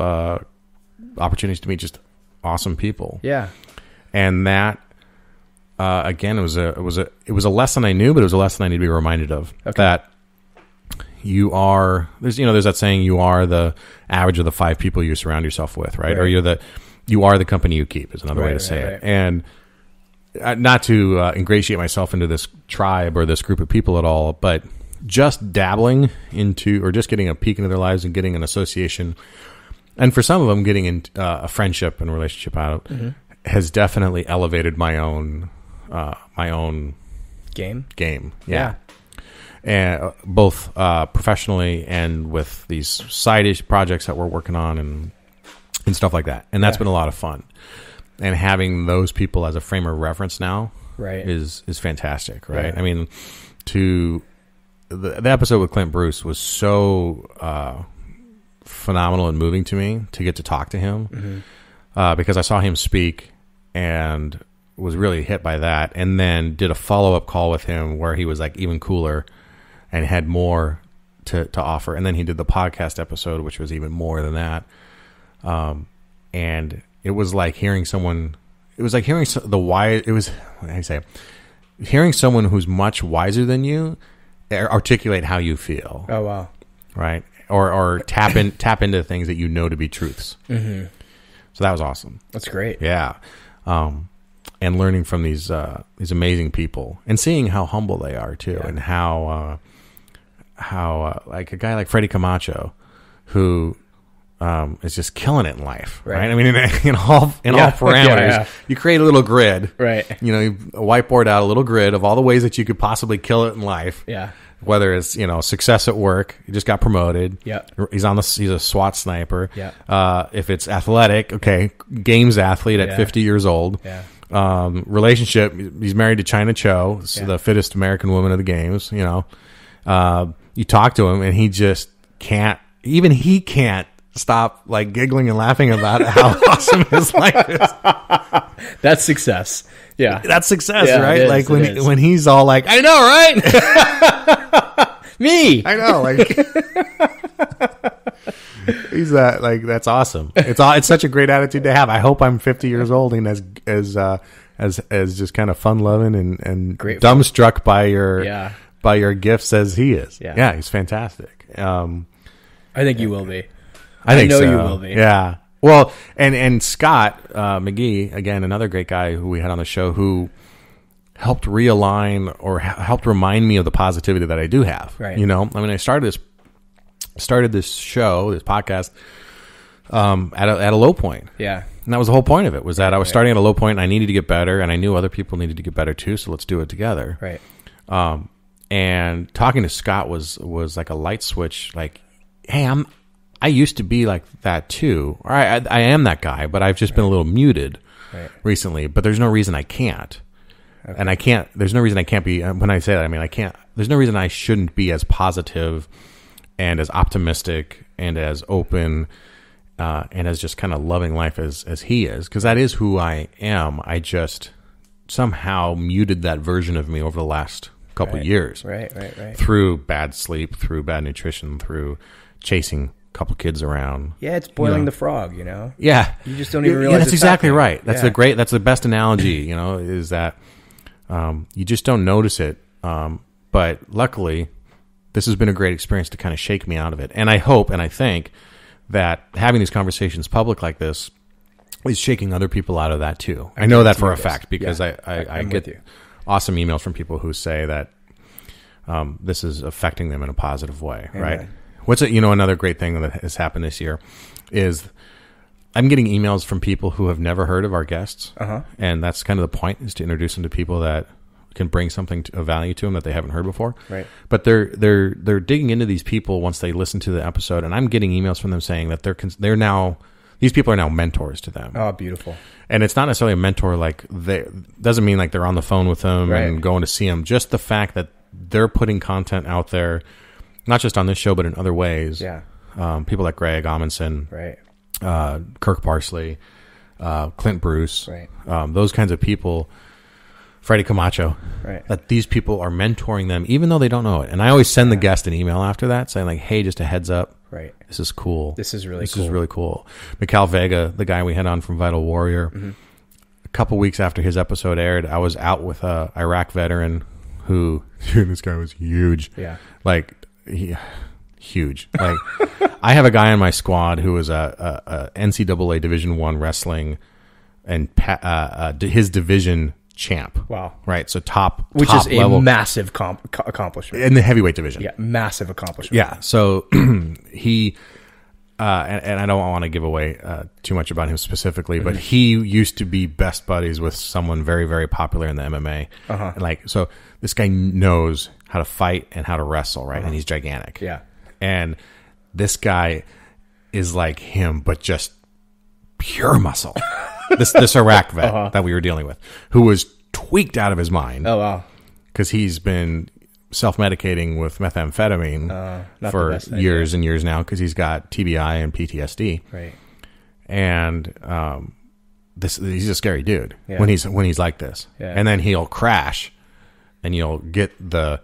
opportunities to meet just awesome people. Yeah. And that again, it was a lesson I knew, but it was a lesson I need to be reminded of. Okay. That there's that saying, you are the average of the 5 people you surround yourself with, right? Or you are the company you keep is another way to say it. And not to ingratiate myself into this tribe or this group of people at all, but just dabbling into, or just getting a peek into their lives and getting an association, and for some of them getting in a friendship and relationship out of, has definitely elevated my own game. Yeah. And both professionally and with these side projects that we're working on and stuff like that. And that's been a lot of fun. And having those people as a frame of reference now is fantastic, right? Yeah. I mean, the episode with Clint Bruce was so phenomenal and moving to me to get to talk to him because I saw him speak and was really hit by that, and then did a follow-up call with him where he was like even cooler and had more to offer. And then he did the podcast episode, which was even more than that. And it was like hearing someone, hearing someone who's much wiser than you articulate how you feel. Oh, wow. Right. Or tap into things that you know to be truths. So that was awesome. That's great. Yeah. And learning from these amazing people and seeing how humble they are too, and how like a guy like Freddie Camacho, who is just killing it in life, right? I mean, in all parameters, you create a little grid, right? You know, you whiteboard out a little grid of all the ways that you could possibly kill it in life. Yeah. Whether it's, success at work, he just got promoted. Yeah. He's a SWAT sniper. Yeah. If it's athletic, okay, games athlete at 50 years old. Yeah. Relationship, he's married to China Cho, the fittest American woman of the games. You talk to him and he just can't stop like giggling and laughing about how awesome his life is. That's success. Yeah. That's success, right? Is, like when he's all like, I know, right? Me. I know, like he's that, like, that's awesome. It's such a great attitude to have. I hope I'm 50 years old and as just kind of fun loving and dumbstruck by your gifts as he is. Yeah, he's fantastic. I think you will be. I know you will be. Yeah. Well, and Scott McGee, again, another great guy who we had on the show, who helped realign or helped remind me of the positivity that I do have. Right. I started this show, this podcast, at a low point. Yeah. And that was the whole point of it, was that I was starting at a low point and I needed to get better, and I knew other people needed to get better too, so let's do it together. Right. And talking to Scott was like a light switch, like, hey, I used to be like that too. Or I am that guy, but I've just been a little muted recently, but there's no reason I can't. Okay. And there's no reason I can't be, when I say that, I mean, there's no reason I shouldn't be as positive and as optimistic and as open and as just kind of loving life as he is, because that is who I am. I just somehow muted that version of me over the last couple years. Right. Through bad sleep, through bad nutrition, through chasing a couple kids around. Yeah, it's boiling the frog, Yeah. You just don't even realize that's exactly happening. Right. That's the best analogy, is that you just don't notice it. But luckily, this has been a great experience to kind of shake me out of it. And I hope and I think that having these conversations public like this is shaking other people out of that too. I know that for a fact, because I get awesome emails from people who say that this is affecting them in a positive way, right? Another great thing that has happened this year is I'm getting emails from people who have never heard of our guests. And that's kind of the point, is to introduce them to people that can bring something of value to them that they haven't heard before. Right. But they're digging into these people once they listen to the episode, and I'm getting emails from them saying that these people are now mentors to them. Oh, beautiful. And it's not necessarily a mentor doesn't mean like they're on the phone with them and going to see them. Just the fact that they're putting content out there, not just on this show, but in other ways. Yeah. People like Greg Amundsen, right. Kirk Parsley, Clint Bruce, right. Those kinds of people, Freddie Camacho, right. that these people are mentoring them, even though they don't know it. And I always send the guest an email after that saying like, hey, just a heads up. Right. This is cool. This is really cool. Mikhail Vega, the guy we had on from Vital Warrior, a couple weeks after his episode aired, I was out with a Iraq veteran who, this guy was huge. Yeah. Like, huge. Like, I have a guy on my squad who was a NCAA Division I wrestling and his division champ. Wow. Right. So which top is a level, massive accomplishment in the heavyweight division. Yeah. Massive accomplishment. Yeah. So he, and I don't want to give away too much about him specifically, but he used to be best buddies with someone very, very popular in the MMA. And so this guy knows how to fight and how to wrestle. Right. And he's gigantic. Yeah. And this guy is like him, but just pure muscle. This Iraq vet that we were dealing with, who was tweaked out of his mind. Oh, wow. Because he's been self-medicating with methamphetamine for years and years now, because he's got TBI and PTSD. Right. And he's a scary dude Yeah. when he's like this. Yeah. And then he'll crash, and you'll get the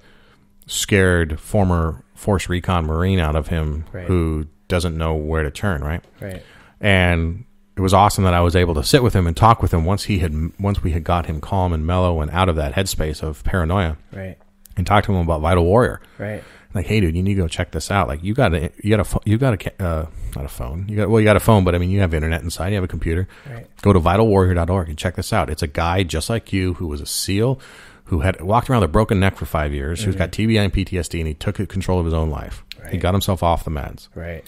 scared former Force Recon Marine out of him who doesn't know where to turn, right? Right. And it was awesome that I was able to sit with him and talk with him once we had got him calm and mellow and out of that headspace of paranoia. Right. And talk to him about Vital Warrior. Right. Like, hey, dude, you need to go check this out. Like, you got a not a phone. You got a phone, but I mean, you have internet inside. You have a computer. Right. Go to vitalwarrior.org and check this out. It's a guy just like you who was a SEAL, who had walked around with a broken neck for 5 years, who's got TBI and PTSD, and he took control of his own life. Right. He got himself off the meds. Right.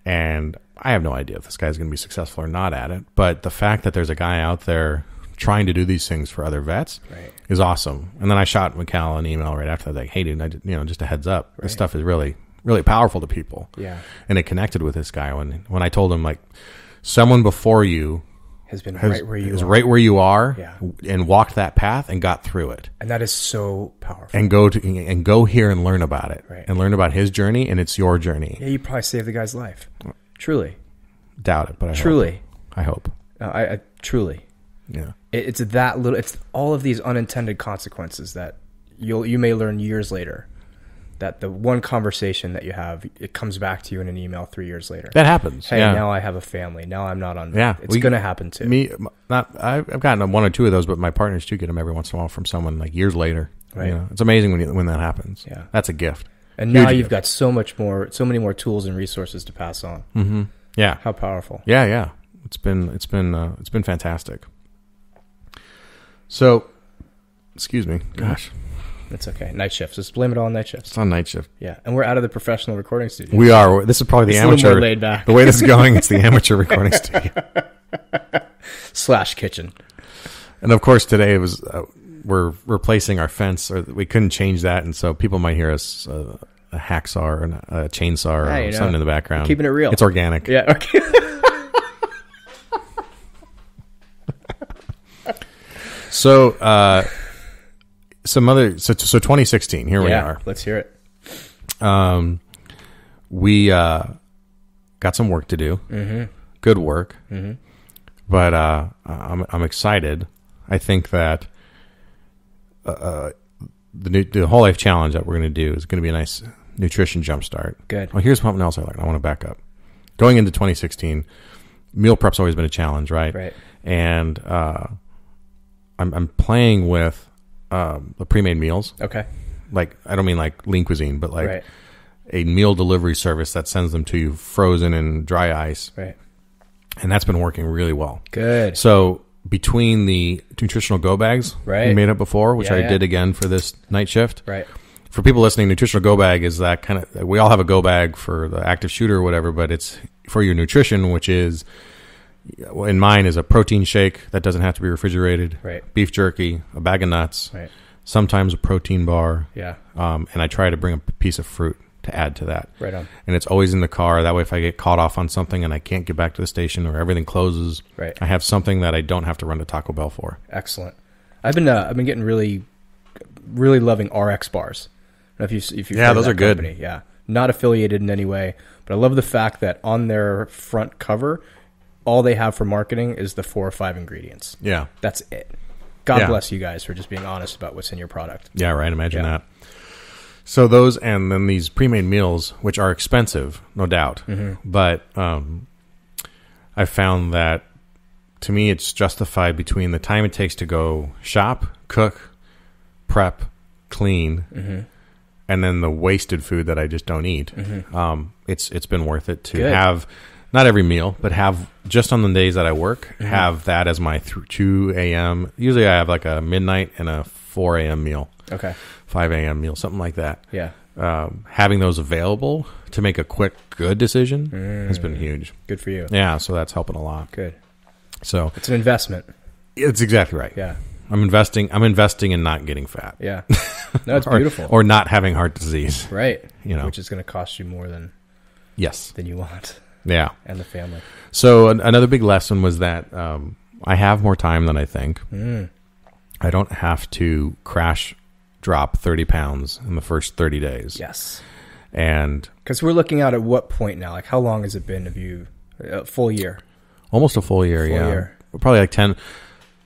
And I have no idea if this guy's going to be successful or not at it, but the fact that there's a guy out there trying to do these things for other vets is awesome. And then I shot Mikhail an email right after that, like, hey, dude, just a heads up. This stuff is really, really powerful to people. Yeah. And it connected with this guy when I told him, like, someone before you has been right where you are Yeah. and walked that path and got through it. And that is so powerful. And go here and learn about it. Right. And learn about his journey, and it's your journey. Yeah, you probably saved the guy's life. Truly. Doubt it, but I hope. I truly. Yeah. It's that little. It's all of these unintended consequences that you may learn years later. That the one conversation that you have, it comes back to you in an email 3 years later. That happens. Hey, now I have a family. Now I'm not on. Yeah, it's going to happen too. I've gotten one or two of those, but my partners too get them every once in a while from someone like years later. Right. It's amazing when that happens. Yeah, that's a gift. And now you've got so many more tools and resources to pass on. Mm-hmm. Yeah, how powerful. Yeah. It's been fantastic. So, excuse me. Gosh. It's okay. Night shifts. Just blame it all on night shifts. It's on night shift. Yeah. And we're out of the professional recording studio. We are. This is probably the amateur. A little more laid back. The way this is going, it's the amateur recording studio. / kitchen. And of course, today it was, we're replacing our fence, or we couldn't change that. And so people might hear us, a hacksaw or a chainsaw or something in the background. We're keeping it real. It's organic. Yeah. Okay. So, so 2016, here we are. Let's hear it. We got some work to do. Mm-hmm. Good work. Mm-hmm. But I'm excited. I think that the whole life challenge that we're going to do is going to be a nice nutrition jumpstart. Good. Well, here's something else I learned. I want to back up. Going into 2016, meal prep's always been a challenge, right? Right. And I'm playing with the pre-made meals. Okay. Like, I don't mean like lean cuisine, but like a meal delivery service that sends them to you frozen in dry ice. Right. And that's been working really well. Good. So between the nutritional go bags we made up before, which I did again for this night shift, for people listening, nutritional go bag is that kind of, we all have a go bag for the active shooter or whatever, but it's for your nutrition, which is, in mine is a protein shake that doesn't have to be refrigerated, right? Beef jerky, a bag of nuts, right? Sometimes a protein bar, yeah. And I try to bring a piece of fruit to add to that. Right on. And it's always in the car. That way, if I get caught off on something and I can't get back to the station or everything closes, right, I have something that I don't have to run to Taco Bell for. Excellent. I've been getting really loving RX bars. I don't know if you've heard those of are that good. company. Yeah, not affiliated in any way, but I love the fact that on their front cover, all they have for marketing is the 4 or 5 ingredients. Yeah, that's it. God bless you guys for just being honest about what's in your product. Yeah, right. Imagine that. So those, and then these pre-made meals, which are expensive, no doubt, but I found that to me, it's justified between the time it takes to go shop, cook, prep, clean, and then the wasted food that I just don't eat. It's been worth it to have, not every meal, but have just on the days that I work, have that as my 2 a.m. Usually I have like a midnight and a 4 a.m. meal. Okay. 5 a.m. meal, something like that. Yeah. Having those available to make a quick, good decision has been huge. Good for you. Yeah, so that's helping a lot. Good. So it's an investment. It's exactly right. Yeah. I'm investing in not getting fat. Yeah. No, it's beautiful. Or not having heart disease. Right. You know, which is going to cost you more than you want. Yeah. And the family. So another big lesson was that I have more time than I think. I don't have to crash drop 30 pounds in the first 30 days. Yes. And because we're looking out at what point now? Like, how long has it been of you? Full year. Almost a full year. Probably like 10.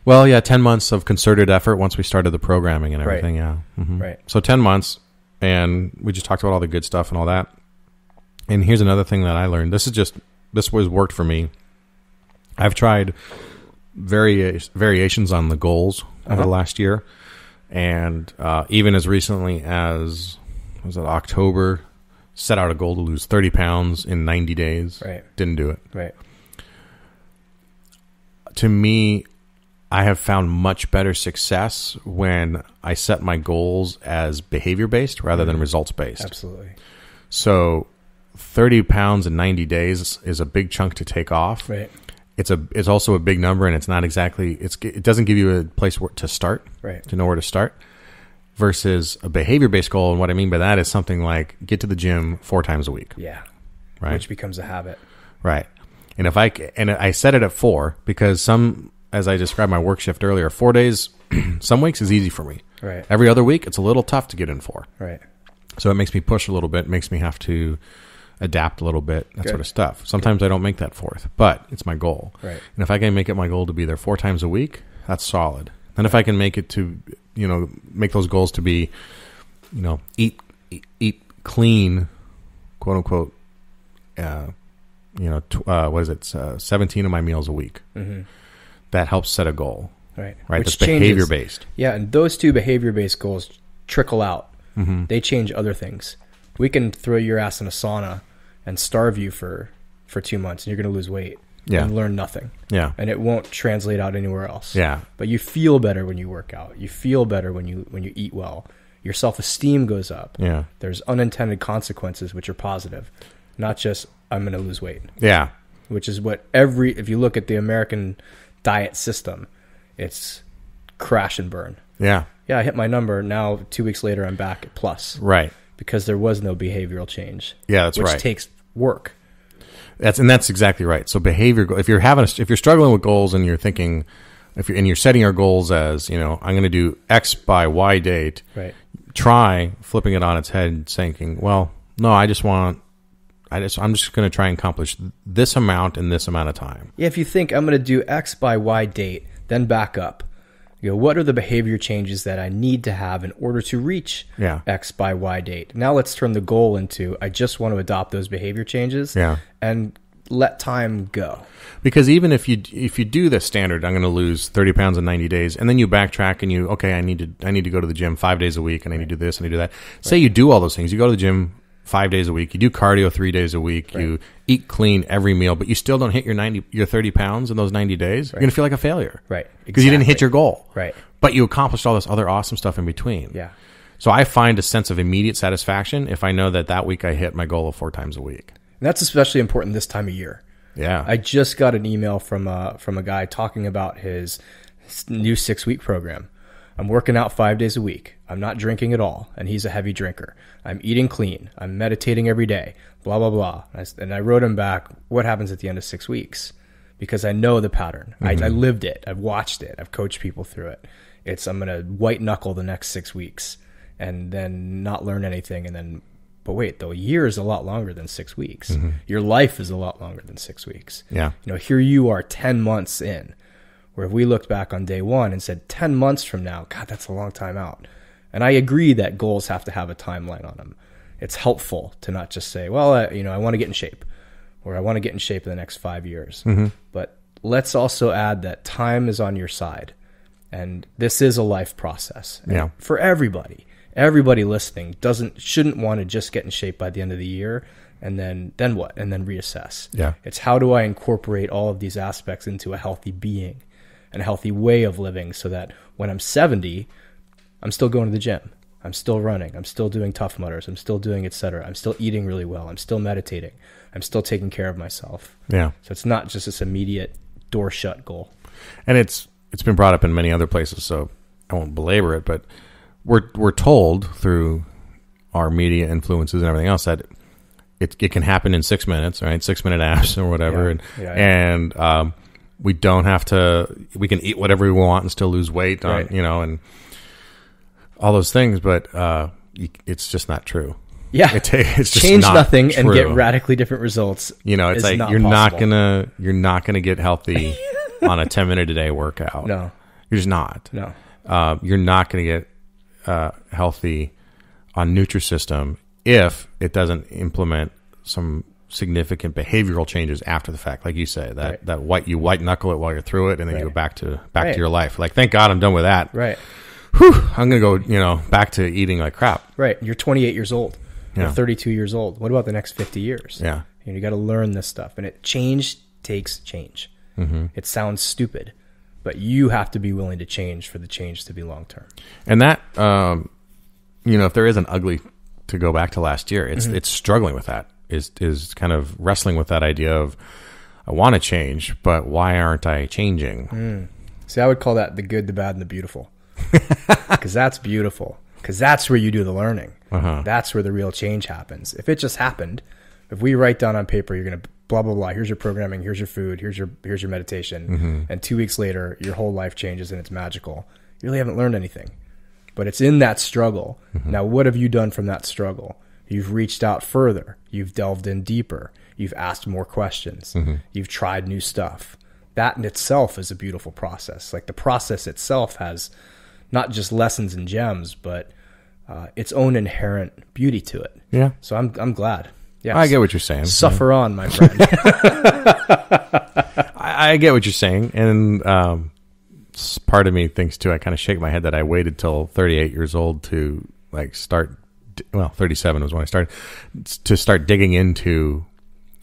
Well, 10 months of concerted effort once we started the programming and everything. Right. Yeah. Right. So 10 months, and we just talked about all the good stuff and all that. And here's another thing that I learned. This was worked for me. I've tried variations on the goals over the last year, and even as recently as October, set out a goal to lose 30 pounds in 90 days. Right. Didn't do it. Right. To me, I have found much better success when I set my goals as behavior-based rather than results-based. Absolutely. So 30 pounds in 90 days is a big chunk to take off. Right. It's also a big number, and it's not exactly, it doesn't give you a place to start, right, to know where to start, versus a behavior-based goal. And what I mean by that is something like get to the gym 4 times a week. Yeah. Right. Which becomes a habit. Right. And I set it at 4 because as I described my work shift earlier, 4 days, some weeks is easy for me. Right. Every other week, it's a little tough to get in 4. Right. So it makes me push a little bit, makes me have to adapt a little bit, that sort of stuff. Sometimes I don't make that 4th, but it's my goal. Right. And if I can make it my goal to be there 4 times a week, that's solid. And if I can make it to, make those goals to be, eat clean, quote unquote, 17 of my meals a week. That helps set a goal. Right. Right. Which That's behavior based. Yeah. And those 2 behavior based goals trickle out. They change other things. We can throw your ass in a sauna and starve you for 2 months, and you're going to lose weight and learn nothing. Yeah. And it won't translate out anywhere else. Yeah. But you feel better when you work out. You feel better when you eat well. Your self-esteem goes up. Yeah. There's unintended consequences, which are positive, not just I'm going to lose weight. Yeah. Which is what if you look at the American diet system, it's crash and burn. Yeah. Yeah, I hit my number. Now, 2 weeks later, I'm back at plus. Right. Because there was no behavioral change. Yeah, that's right. Which takes work. That's exactly right. So behavior, if you're struggling with goals and you're thinking, you're setting your goals as, I'm going to do X by Y date. Right. Try flipping it on its head and thinking, well, no, I'm just going to try and accomplish this amount in this amount of time. Yeah, if you think I'm going to do X by Y date, then back up. What are the behavior changes that I need to have in order to reach X by Y date? Now let's turn the goal into I just want to adopt those behavior changes and let time go. Because even if you do the standard, I'm going to lose 30 pounds in 90 days, and then you backtrack and I need to go to the gym 5 days a week, and I need to do this and I do that. Say you do all those things. You go to the gym 5 days a week. You do cardio 3 days a week. Right. You eat clean every meal, but you still don't hit your 30 pounds in those 90 days. Right. You're going to feel like a failure. Right. Because you didn't hit your goal. Right. But you accomplished all this other awesome stuff in between. Yeah. So I find a sense of immediate satisfaction if I know that week I hit my goal of 4 times a week. And that's especially important this time of year. Yeah. I just got an email from a guy talking about his new 6-week program. I'm working out 5 days a week. I'm not drinking at all. And he's a heavy drinker. I'm eating clean. I'm meditating every day. Blah, blah, blah. And I wrote him back, what happens at the end of 6 weeks? Because I know the pattern. I lived it. I've watched it. I've coached people through it. I'm going to white knuckle the next 6 weeks and then not learn anything. And then, but wait, though, a year is a lot longer than 6 weeks. Your life is a lot longer than 6 weeks. Yeah. Here you are 10 months in. Where if we looked back on day one and said 10 months from now, God, that's a long time out. And I agree that goals have to have a timeline on them. It's helpful to not just say, well, I want to get in shape, or I want to get in shape in the next 5 years. But let's also add that time is on your side. And this is a life process. And for everybody listening shouldn't want to just get in shape by the end of the year and then what? And then reassess. Yeah. It's how do I incorporate all of these aspects into a healthy being and a healthy way of living so that when I'm 70, I'm still going to the gym. I'm still running. I'm still doing Tough Mudders. I'm still doing et cetera. I'm still eating really well. I'm still meditating. I'm still taking care of myself. Yeah. So it's not just this immediate door shut goal. And it's been brought up in many other places, so I won't belabor it, but we're told through our media influences and everything else that it can happen in 6 minutes, right? 6-minute apps or whatever. And we don't have to, we can eat whatever we want and still lose weight, and all those things, but it's just not true. Yeah. It's just change not nothing true. and get radically different results. It's like you're not gonna get healthy on a 10-minute a day workout. No. You're just not. No. You're not going to get healthy on Nutrisystem if it doesn't implement some significant behavioral changes after the fact, like you say, that you white knuckle it while you're through it, and then you go back to your life. Like, thank God I'm done with that. Right. Whew, I'm going to go, back to eating like crap. Right. You're 28 years old. Yeah. You're 32 years old. What about the next 50 years? Yeah. You got to learn this stuff, and change takes change. It sounds stupid, but you have to be willing to change for the change to be long term. And that, if there is an ugly to go back to last year, it's struggling with that. Is kind of wrestling with that idea of I want to change, but why aren't I changing? See, I would call that the good, the bad, and the beautiful, because that's beautiful. Because that's where you do the learning. That's where the real change happens. If it just happened, if we write down on paper, you're going to blah, blah, blah, here's your programming, here's your food, here's your meditation, and 2 weeks later, your whole life changes and it's magical. You really haven't learned anything. But it's in that struggle. Now, what have you done from that struggle? You've reached out further. You've delved in deeper. You've asked more questions. You've tried new stuff. That in itself is a beautiful process. Like, the process itself has not just lessons and gems, but its own inherent beauty to it. Yeah. So I'm glad. Yes. I get what you're saying. Suffer on, my friend. I get what you're saying. And part of me thinks, too, I kind of shake my head that I waited till 38 years old to start. Well, 37 was when I started to start digging into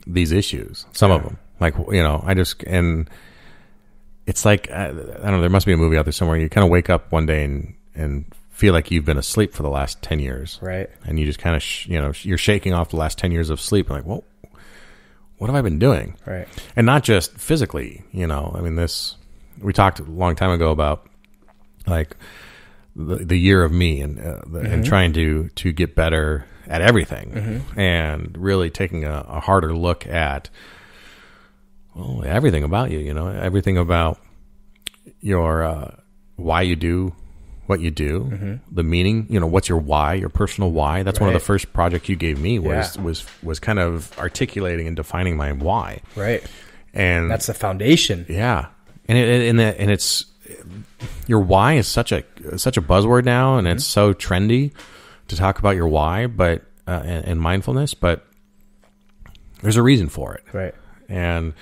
these issues. Some of them. And it's like, I don't know, there must be a movie out there somewhere. You kind of wake up one day and feel like you've been asleep for the last 10 years. Right. And you just kind of, you're shaking off the last 10 years of sleep. And well, what have I been doing? Right. And not just physically, we talked a long time ago about the year of me and trying to get better at everything and really taking a harder look at everything about you, everything about your why you do what you do, the meaning, what's your why, your personal why. That's one of the first projects you gave me was kind of articulating and defining my why. Right. And that's the foundation. Yeah. And it's your why is such a buzzword now, and it's so trendy to talk about your why, but and mindfulness, but there's a reason for it. Right. And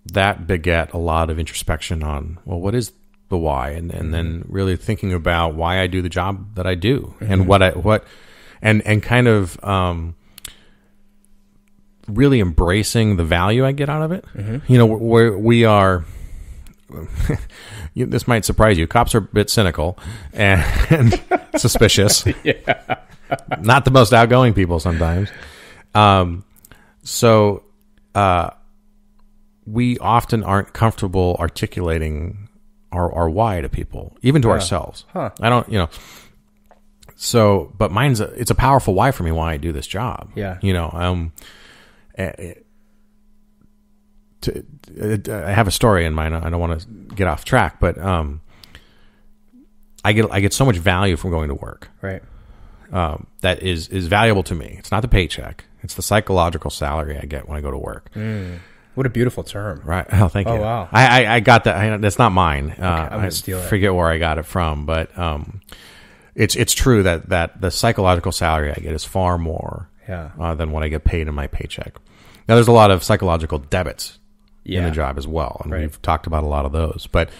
that begat a lot of introspection on, what is the why, and then really thinking about why I do the job that I do, and and kind of really embracing the value I get out of it. Where we are this might surprise you. Cops are a bit cynical and suspicious. Yeah. Not the most outgoing people sometimes. So we often aren't comfortable articulating our why to people, even to ourselves. Huh. I don't, so, but it's a powerful why for me, why I do this job. Yeah. I have a story in mind. I don't want to get off track, but I get so much value from going to work. Right. That is valuable to me. It's not the paycheck. It's the psychological salary I get when I go to work. What a beautiful term. Right. Oh, thank you. Oh, wow. I got that. That's not mine. Okay, I'm going to steal it. I forget where I got it from, but it's true that the psychological salary I get is far more than what I get paid in my paycheck. Now, there's a lot of psychological debits in the job as well, and we've talked about a lot of those. But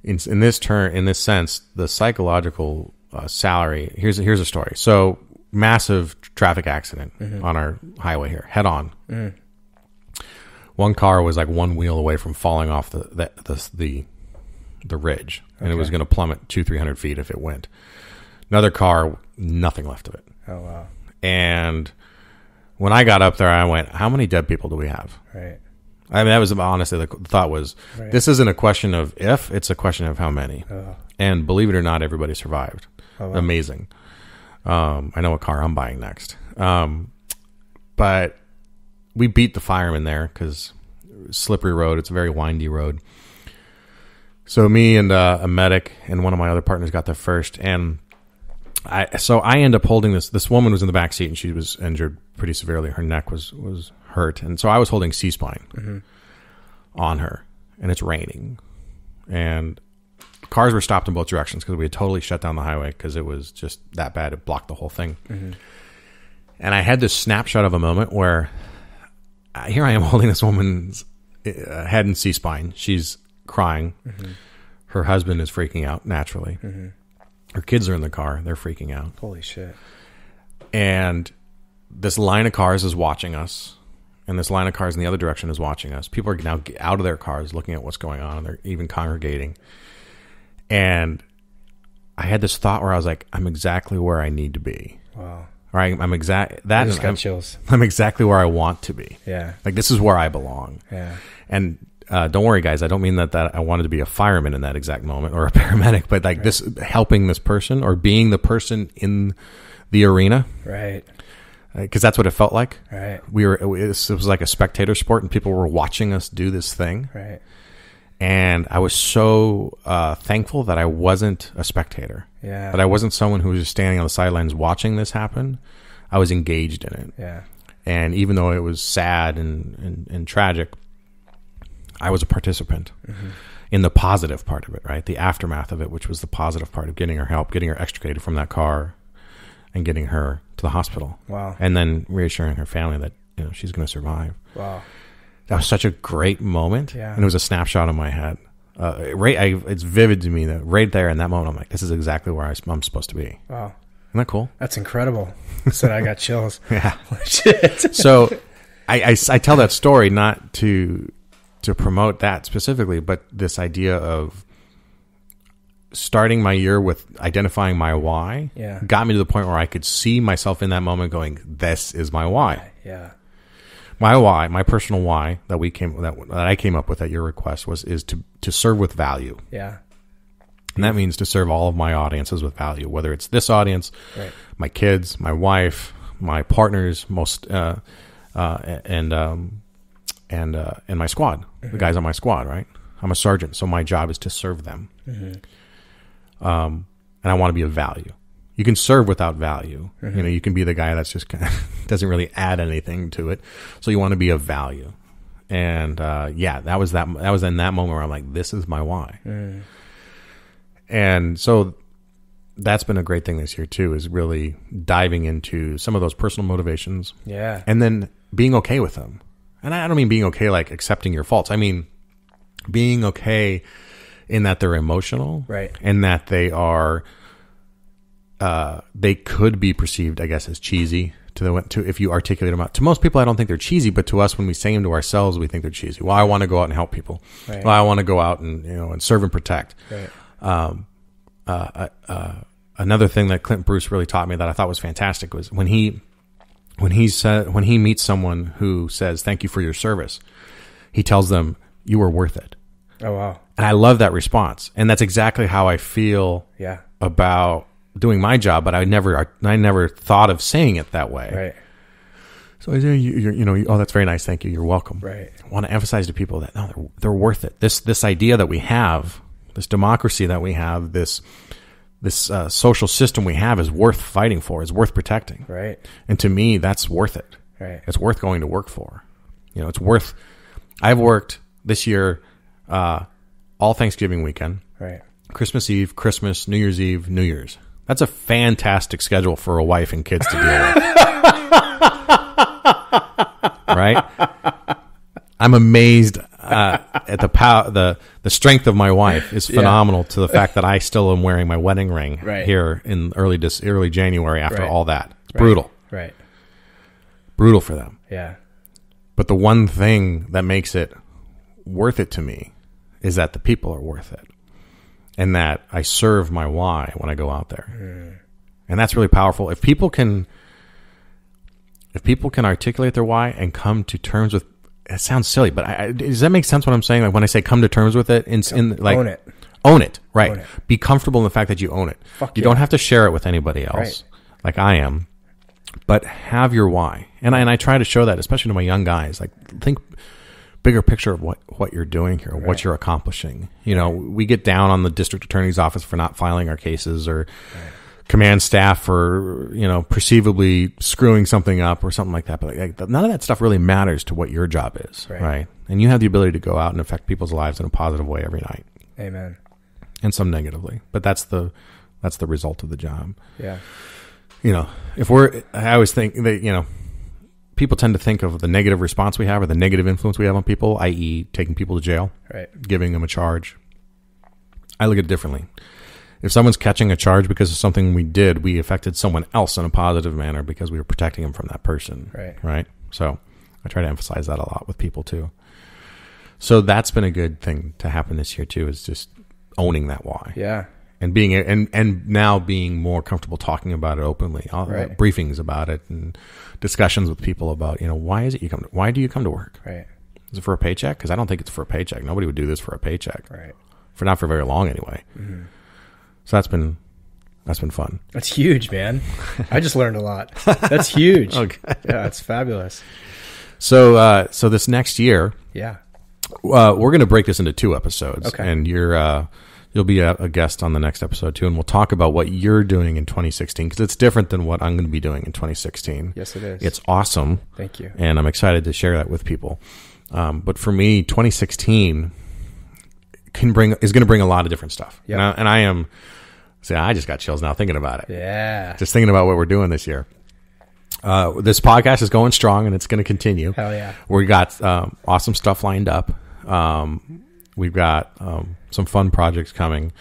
in this sense, the psychological salary. Here's a story. So, massive traffic accident on our highway here, head on. One car was like one wheel away from falling off the ridge, and it was going to plummet 200-300 feet if it went. Another car, nothing left of it. Oh wow! And when I got up there, I went, "How many dead people do we have?" Right. I mean, that was honestly the thought was, this isn't a question of if, it's a question of how many. Oh. And believe it or not, everybody survived. Oh, wow. Amazing. I know what car I'm buying next. But we beat the firemen there because slippery road. It's a very windy road. So me and a medic and one of my other partners got there first, and I end up holding this woman was in the back seat and she was injured pretty severely. Her neck was hurt. And so I was holding C-spine on her, and it's raining. And cars were stopped in both directions because we had totally shut down the highway because it was just that bad. It blocked the whole thing. And I had this snapshot of a moment where here I am holding this woman's head in C-spine. She's crying. Her husband is freaking out naturally. Her kids are in the car. They're freaking out. Holy shit. And this line of cars is watching us. And this line of cars in the other direction is watching us. People are now out of their cars looking at what's going on. And they're even congregating. And I had this thought where I was like, I'm exactly where I need to be. Wow. Right? I just got chills. I'm exactly where I want to be. Yeah. Like, this is where I belong. Yeah. And don't worry, guys. I don't mean that I wanted to be a fireman in that exact moment or a paramedic, but like this, helping this person or being the person in the arena. Right. Because that's what it felt like. Right. It was like a spectator sport, and people were watching us do this thing. Right. And I was so thankful that I wasn't a spectator. Yeah. That I wasn't someone who was just standing on the sidelines watching this happen. I was engaged in it. Yeah. And even though it was sad and tragic, I was a participant in the positive part of it, right? The aftermath of it, which was the positive part of getting her help, getting her extricated from that car, and getting her to the hospital. Wow. And then reassuring her family that she's going to survive. Wow. That was such a great moment. Yeah. And it was a snapshot in my head. It's vivid to me that right there in that moment, I'm like, this is exactly where I'm supposed to be. Wow. Isn't that cool? That's incredible. Said I got chills. Yeah. Shit. So I tell that story not to promote that specifically, but this idea of starting my year with identifying my why got me to the point where I could see myself in that moment going, this is my why. Yeah. My why, my personal why that I came up with at your request is to serve with value. Yeah. And that means to serve all of my audiences with value, whether it's this audience, my kids, my wife, my partners, and my squad, the guys on my squad, right? I'm a sergeant, so my job is to serve them. And I want to be of value. You can serve without value. You can be the guy that's just kind of doesn't really add anything to it. So you want to be of value. And that was in that moment where I'm like, this is my why. And so that's been a great thing this year too, is really diving into some of those personal motivations. Yeah. And then being okay with them. And I don't mean being okay like accepting your faults. I mean being okay in that they're emotional. Right. And that they are they could be perceived, I guess, as cheesy to if you articulate them out. To most people, I don't think they're cheesy, but to us, when we say them to ourselves, we think they're cheesy. Well, I want to go out and help people. Right. Well, I want to go out and and serve and protect. Right. Another thing that Clint Bruce really taught me that I thought was fantastic was when he meets someone who says thank you for your service, he tells them you were worth it. Oh wow! And I love that response, and that's exactly how I feel about doing my job. But I never thought of saying it that way. Right. So I say, oh, that's very nice. Thank you. You're welcome. Right. I want to emphasize to people that no, they're worth it. This idea that we have, this democracy that we have, this social system we have is worth fighting for. Is worth protecting. Right. And to me, that's worth it. Right. It's worth going to work for. It's worth. I've worked this year, all Thanksgiving weekend, right, Christmas Eve, Christmas, New Year's Eve, New Year's. That's a fantastic schedule for a wife and kids to deal with. Right? I'm amazed at the strength of my wife is phenomenal to the fact that I still am wearing my wedding ring here in early January after all that. It's brutal. Right. Brutal for them. Yeah. But the one thing that makes it worth it to me is that the people are worth it, and that I serve my why when I go out there, and that's really powerful. If people can articulate their why and come to terms with it, sounds silly, but does that make sense? What I'm saying, like when I say come to terms with it, own it, right? Own it. Be comfortable in the fact that you own it. You don't have to share it with anybody else, like I am, but have your why. And I try to show that, especially to my young guys. Like, think bigger picture of what you're doing here, what you're accomplishing. We get down on the district attorney's office for not filing our cases, or command staff for perceivably screwing something up or something like that. But none of that stuff really matters to what your job is, right? And you have the ability to go out and affect people's lives in a positive way every night. Amen. And some negatively, but that's the result of the job. Yeah. I always think that people tend to think of the negative response we have or the negative influence we have on people, i.e. taking people to jail, giving them a charge. I look at it differently. If someone's catching a charge because of something we did, we affected someone else in a positive manner because we were protecting them from that person. Right. So I try to emphasize that a lot with people too. So that's been a good thing to happen this year too, is just owning that why. Yeah. And being and now being more comfortable talking about it openly, briefings about it, and discussions with people about why do you come to work? Right. Is it for a paycheck? Because I don't think it's for a paycheck. Nobody would do this for a paycheck. Right. Not for very long anyway. Mm-hmm. So that's been fun. That's huge, man. I just learned a lot. That's huge. Okay. Yeah, it's fabulous. So this next year, we're going to break this into 2 episodes. Okay. And you'll be a guest on the next episode too, and we'll talk about what you're doing in 2016, because it's different than what I'm going to be doing in 2016. Yes, it is. It's awesome. Thank you. And I'm excited to share that with people. But for me, 2016 is going to bring a lot of different stuff. Yep. And I just got chills now thinking about it. Yeah. Just thinking about what we're doing this year. This podcast is going strong, and it's going to continue. Hell yeah. We got awesome stuff lined up. We've got some fun projects coming.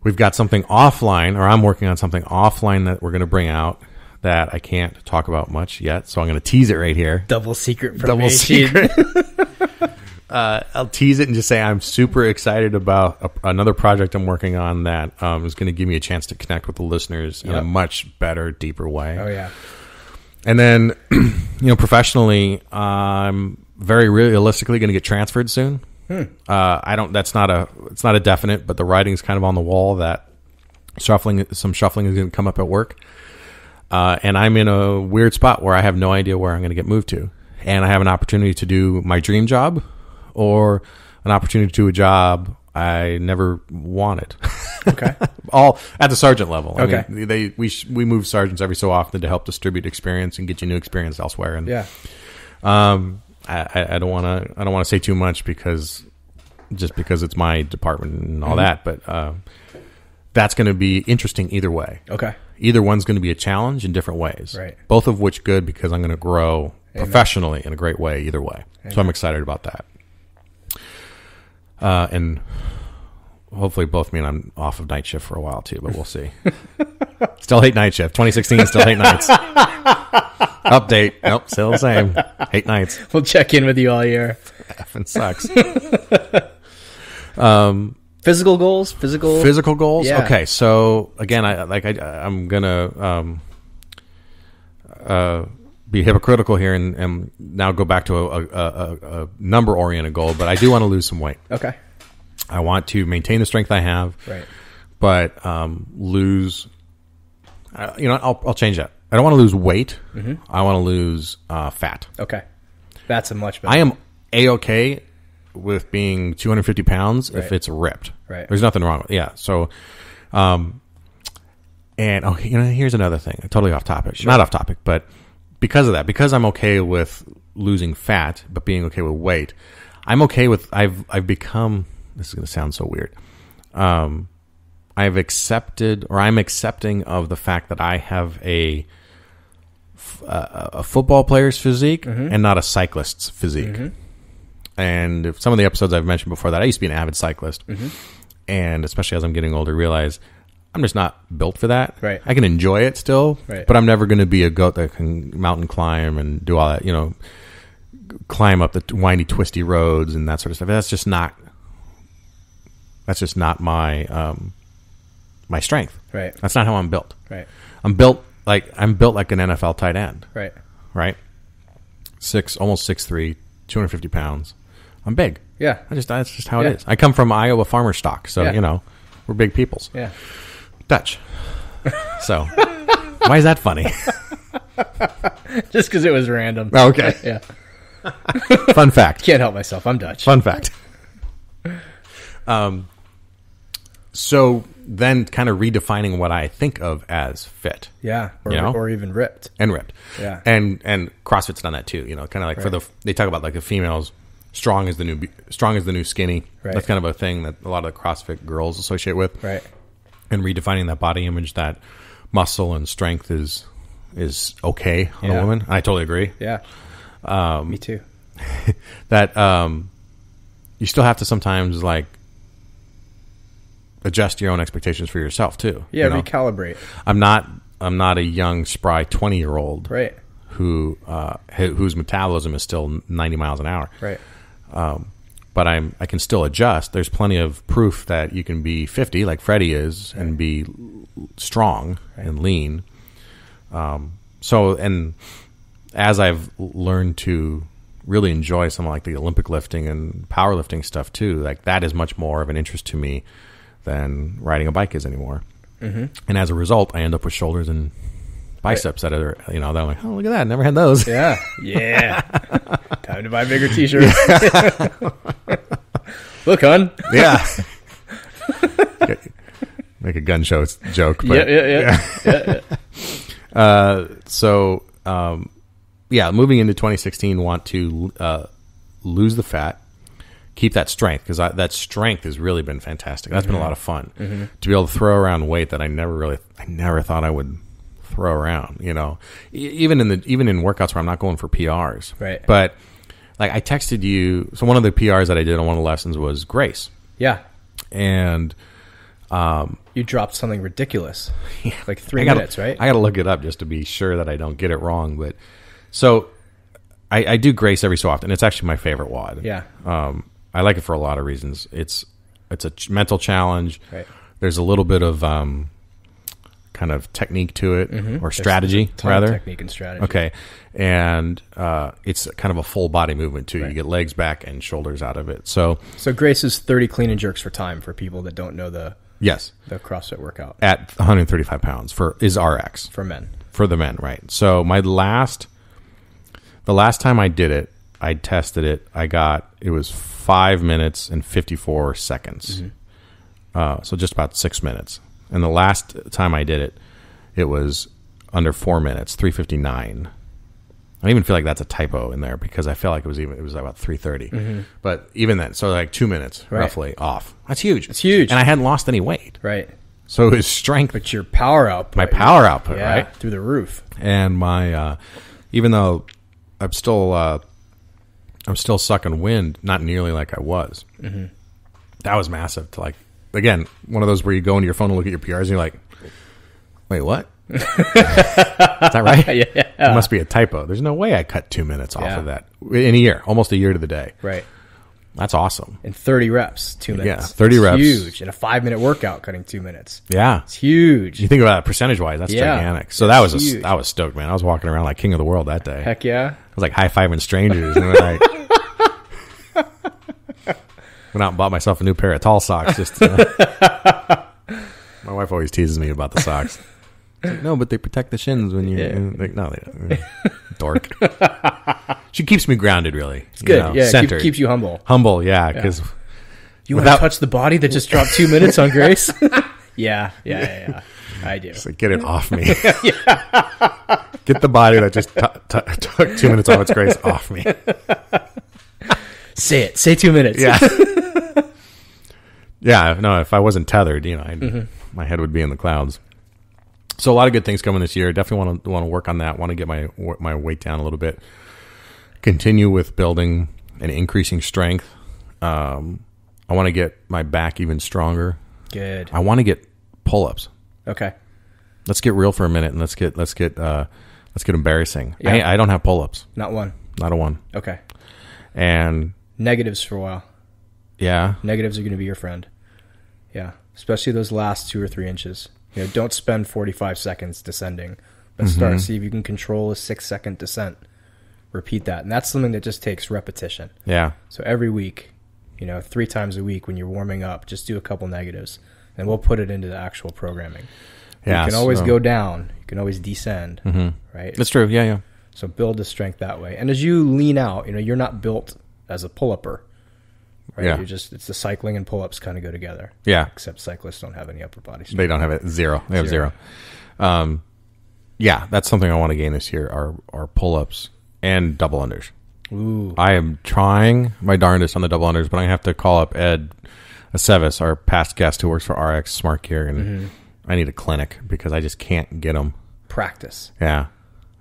We've got something offline, or I'm working on something offline that we're going to bring out that I can't talk about much yet, so I'm going to tease it right here. Double secret information. Double secret. I'll tease it and just say I'm super excited about another project I'm working on that is going to give me a chance to connect with the listeners in a much better, deeper way. Oh, yeah. And then, professionally, I'm very realistically going to get transferred soon. It's not a definite, but the writing's kind of on the wall that some shuffling is going to come up at work. And I'm in a weird spot where I have no idea where I'm going to get moved to. And I have an opportunity to do my dream job, or an opportunity to do a job I never wanted. Okay. All at the sergeant level. Okay. I mean, we move sergeants every so often to help distribute experience and get you new experience elsewhere. And I don't want to say too much because it's my department and all that, but that's going to be interesting either way. Okay. Either one's going to be a challenge in different ways. Right. Both of which good, because I'm going to grow professionally in a great way either way. Amen. So I'm excited about that. And hopefully both me and I'm off of night shift for a while too, but we'll see. Still hate night shift. 2016, still hate nights. Update. Nope, still the same. Hate nights. We'll check in with you all year. Effing sucks. Physical goals? Physical goals? Yeah. Okay, so again, I'm gonna be hypocritical here and now go back to a number oriented goal, but I do want to lose some weight. Okay. I want to maintain the strength I have, right? But lose. I'll change that. I don't want to lose weight. Mm-hmm. I want to lose fat. Okay, that's a much better. I am A-okay with being 250 pounds if it's ripped. Right. There's nothing wrong with it. Yeah. So, here's another thing. Totally off topic. Sure. Not off topic, but because of that, because I'm okay with losing fat, but being okay with weight, I'm okay with. I've become. This is going to sound so weird. I've accepted, or I'm accepting of the fact that I have a football player's physique and not a cyclist's physique. Mm-hmm. And if some of the episodes I've mentioned before that, I used to be an avid cyclist. Mm-hmm. And especially as I'm getting older, realize I'm just not built for that. Right. I can enjoy it still, but I'm never going to be a goat that can mountain climb and do all that, climb up the windy, twisty roads and that sort of stuff. That's just not my my strength. Right. That's not how I'm built. Right. I'm built like an NFL tight end. Right. Right. Almost 6'3", 250 pounds. I'm big. Yeah. That's just how it is. I come from Iowa farmer stock, so we're big peoples. Yeah. Dutch. So why is that funny? Just because it was random. Oh, okay. Yeah. Fun fact. Can't help myself. I'm Dutch. Fun fact. So then kind of redefining what I think of as fit. Yeah. Or even ripped. And ripped. Yeah. And CrossFit's done that too, kind of like they talk about like the females, strong is the new skinny. Right. That's kind of a thing that a lot of the CrossFit girls associate with. Right. And redefining that body image, that muscle and strength is okay on a woman. I totally agree. Yeah. Me too. That you still have to sometimes like adjust your own expectations for yourself too. Yeah, recalibrate. I'm not a young, spry 20-year-old right whose metabolism is still 90 miles an hour. Right. But I can still adjust. There's plenty of proof that you can be 50 like Freddie is and be strong and lean. So as I've learned to really enjoy some like the Olympic lifting and powerlifting stuff too, like that is much more of an interest to me than riding a bike is anymore. Mm-hmm. And as a result, I end up with shoulders and biceps that are, that I'm like, oh, look at that. Never had those. Yeah. Yeah. Time to buy bigger t-shirts. Look, hon. Yeah. Make a gun show joke. But, yeah. Moving into 2016, want to lose the fat, keep that strength, because that strength has really been fantastic. That's been a lot of fun to be able to throw around weight that I never thought I would throw around. Even in workouts where I'm not going for PRs. Right. But like I texted you. So one of the PRs that I did on one of the lessons was Grace. Yeah. And you dropped something ridiculous. Like 3 minutes, right? I got to look it up just to be sure that I don't get it wrong. But so I do Grace every so often. It's actually my favorite WOD. Yeah. I like it for a lot of reasons. It's a mental challenge. Right. There's a little bit of kind of technique to it, or strategy rather. Technique and strategy. Okay, and it's kind of a full body movement too. Right. You get legs, back, and shoulders out of it. So Grace is 30 clean and jerks for time for people that don't know the CrossFit workout at 135 pounds is RX for men. For the men, right? So the last time I did it, I tested it. It was 5 minutes and 54 seconds. So just about 6 minutes. And the last time I did it, it was under 4 minutes, 3:59. I even feel like that's a typo in there because I feel like it was about 3:30. But even then, so like 2 minutes roughly off. That's huge. It's huge. And I hadn't lost any weight. Right. So it was strength. But your power output. My power output, right? Through the roof. And my, even though I'm still sucking wind, not nearly like I was. That was massive to like, again, one of those where you go into your phone and look at your PRs and you're like, Wait, what? Is that right? Yeah. It must be a typo. There's no way I cut 2 minutes off of that in a year, almost a year to the day. Right. That's awesome. In 30 reps, 2 minutes. Yeah, 30 reps. Huge. In a 5-minute workout, cutting 2 minutes. Yeah. It's huge. You think about it percentage-wise, that's gigantic. So It's I was stoked, man. I was walking around like king of the world that day. Heck yeah. I was like high-fiving strangers. And like, went out and bought myself a new pair of tall socks. My wife always teases me about the socks. Like, no, but they protect the shins when you... Like, no, they don't. Dork. She keeps me grounded, really. It's good. Centered. Keeps you humble. Humble, yeah. Because you want to touch the body that just dropped 2 minutes on Grace? Yeah. I do. Just like, get it off me. Get the body that just took 2 minutes off its Grace off me. Say it. Say 2 minutes. Yeah. Yeah. No, if I wasn't tethered, my head would be in the clouds. So a lot of good things coming this year. Definitely want to work on that. Want to get my weight down a little bit. Continue with building and increasing strength. I want to get my back even stronger. Good. I want to get pull-ups. Okay. Let's get real for a minute and let's get embarrassing. Yeah. I don't have pull-ups. Not one. Not a one. Okay. And negatives for a while. Yeah. Negatives are going to be your friend. Yeah. Especially those last 2 or 3 inches. Don't spend 45 seconds descending. Let's start. See if you can control a 6-second descent. Repeat that. And that's something that just takes repetition. Yeah. So every week, 3 times a week when you're warming up, just do a couple negatives. And we'll put it into the actual programming. Yeah. You can always go down. You can always descend. Right? That's true. Yeah. So build the strength that way. And as you lean out, you're not built as a pull-upper. Right? Yeah. It's the cycling and pull-ups kind of go together. Yeah. Except cyclists don't have any upper body strength. They don't have it. Zero. They have zero. Yeah, that's something I want to gain this year are pull-ups and double unders. Ooh. I am trying my darndest on the double unders, but I have to call up Ed Aceves, our past guest who works for RX Smart Gear, and I need a clinic because I just can't get them. Practice. Yeah.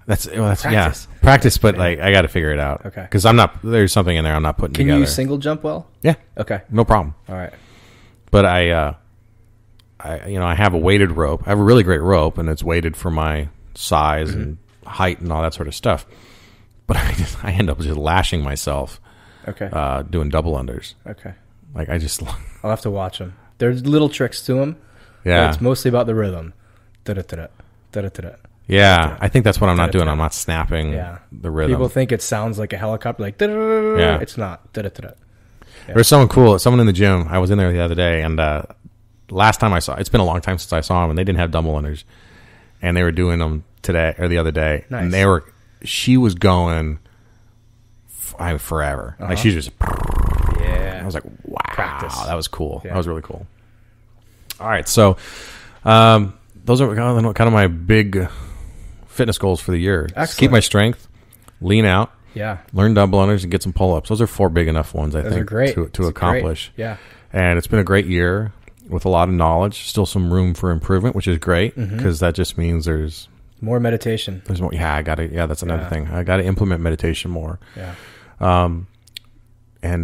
That's practice. Yeah. Practice, but I got to figure it out. Okay. Because there's something in there I'm not putting together. Can you single jump well? Yeah. Okay. No problem. All right. But I have a weighted rope. I have a really great rope, and it's weighted for my size and height and all that sort of stuff. But I end up just lashing myself. Okay. Doing double unders. Okay. Like I'll have to watch them. There's little tricks to them. Yeah. It's mostly about the rhythm. Da-da-da-da. Da-da-da-da. Yeah, I think that's what I'm not doing. I'm not snapping the rhythm. People think it sounds like a helicopter, like da-da-da-da. Yeah. It's not. Da-da-da-da. Yeah. There's someone in the gym. I was in there the other day, and last time I saw, it's been a long time since I saw them, and they didn't have double unders, and they were doing them today or the other day, nice. And she was going forever. Like she just, I was like, wow, practice. That was cool. Yeah. That was really cool. All right, so those are kind of my big fitness goals for the year. Excellent. Keep my strength, lean out, learn double unders, and get some pull-ups. Those are 4 big enough ones, I think, to accomplish. Great. Yeah. And it's been a great year with a lot of knowledge. Still some room for improvement, which is great because that just means there's more meditation. There's more. Yeah, that's another thing. I got to implement meditation more. Yeah. And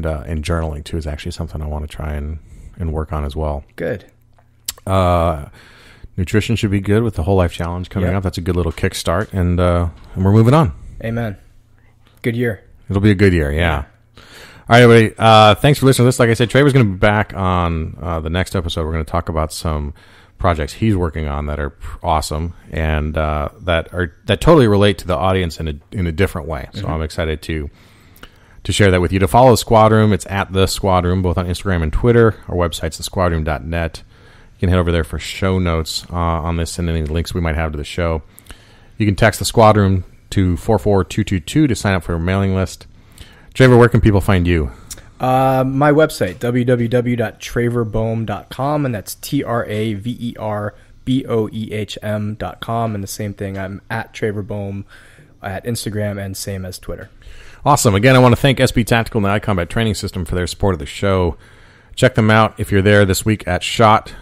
journaling too is actually something I want to try and work on as well. Good. Nutrition should be good with the Whole Life Challenge coming up. That's a good little kickstart, and we're moving on. Amen. Good year. It'll be a good year, yeah. All right, everybody. Thanks for listening to this. Like I said, Traver's going to be back on the next episode. We're going to talk about some projects he's working on that are awesome and that totally relate to the audience in a different way. So I'm excited to share that with you. To follow the Squad Room, it's at the Squad Room, both on Instagram and Twitter. Our website's thesquadroom.net. You can head over there for show notes on this and any links we might have to the show. You can text the Squad Room to 44222 to sign up for a mailing list. Traver, where can people find you? My website, www.traverboehm.com, and that's TraverBoehm.com. And the same thing, I'm at Traver Boehm at Instagram and same as Twitter. Awesome. Again, I want to thank SB Tactical and the iCombat Training System for their support of the show. Check them out if you're there this week at SHOT.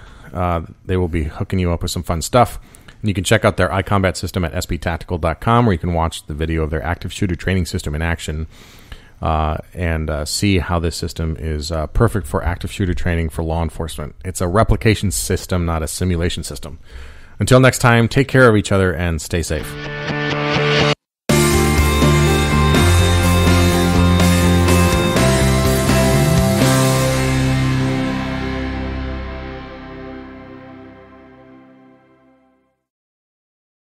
They will be hooking you up with some fun stuff. And you can check out their iCombat system at sbtactical.com, where you can watch the video of their active shooter training system in action and see how this system is perfect for active shooter training for law enforcement. It's a replication system, not a simulation system. Until next time, take care of each other and stay safe.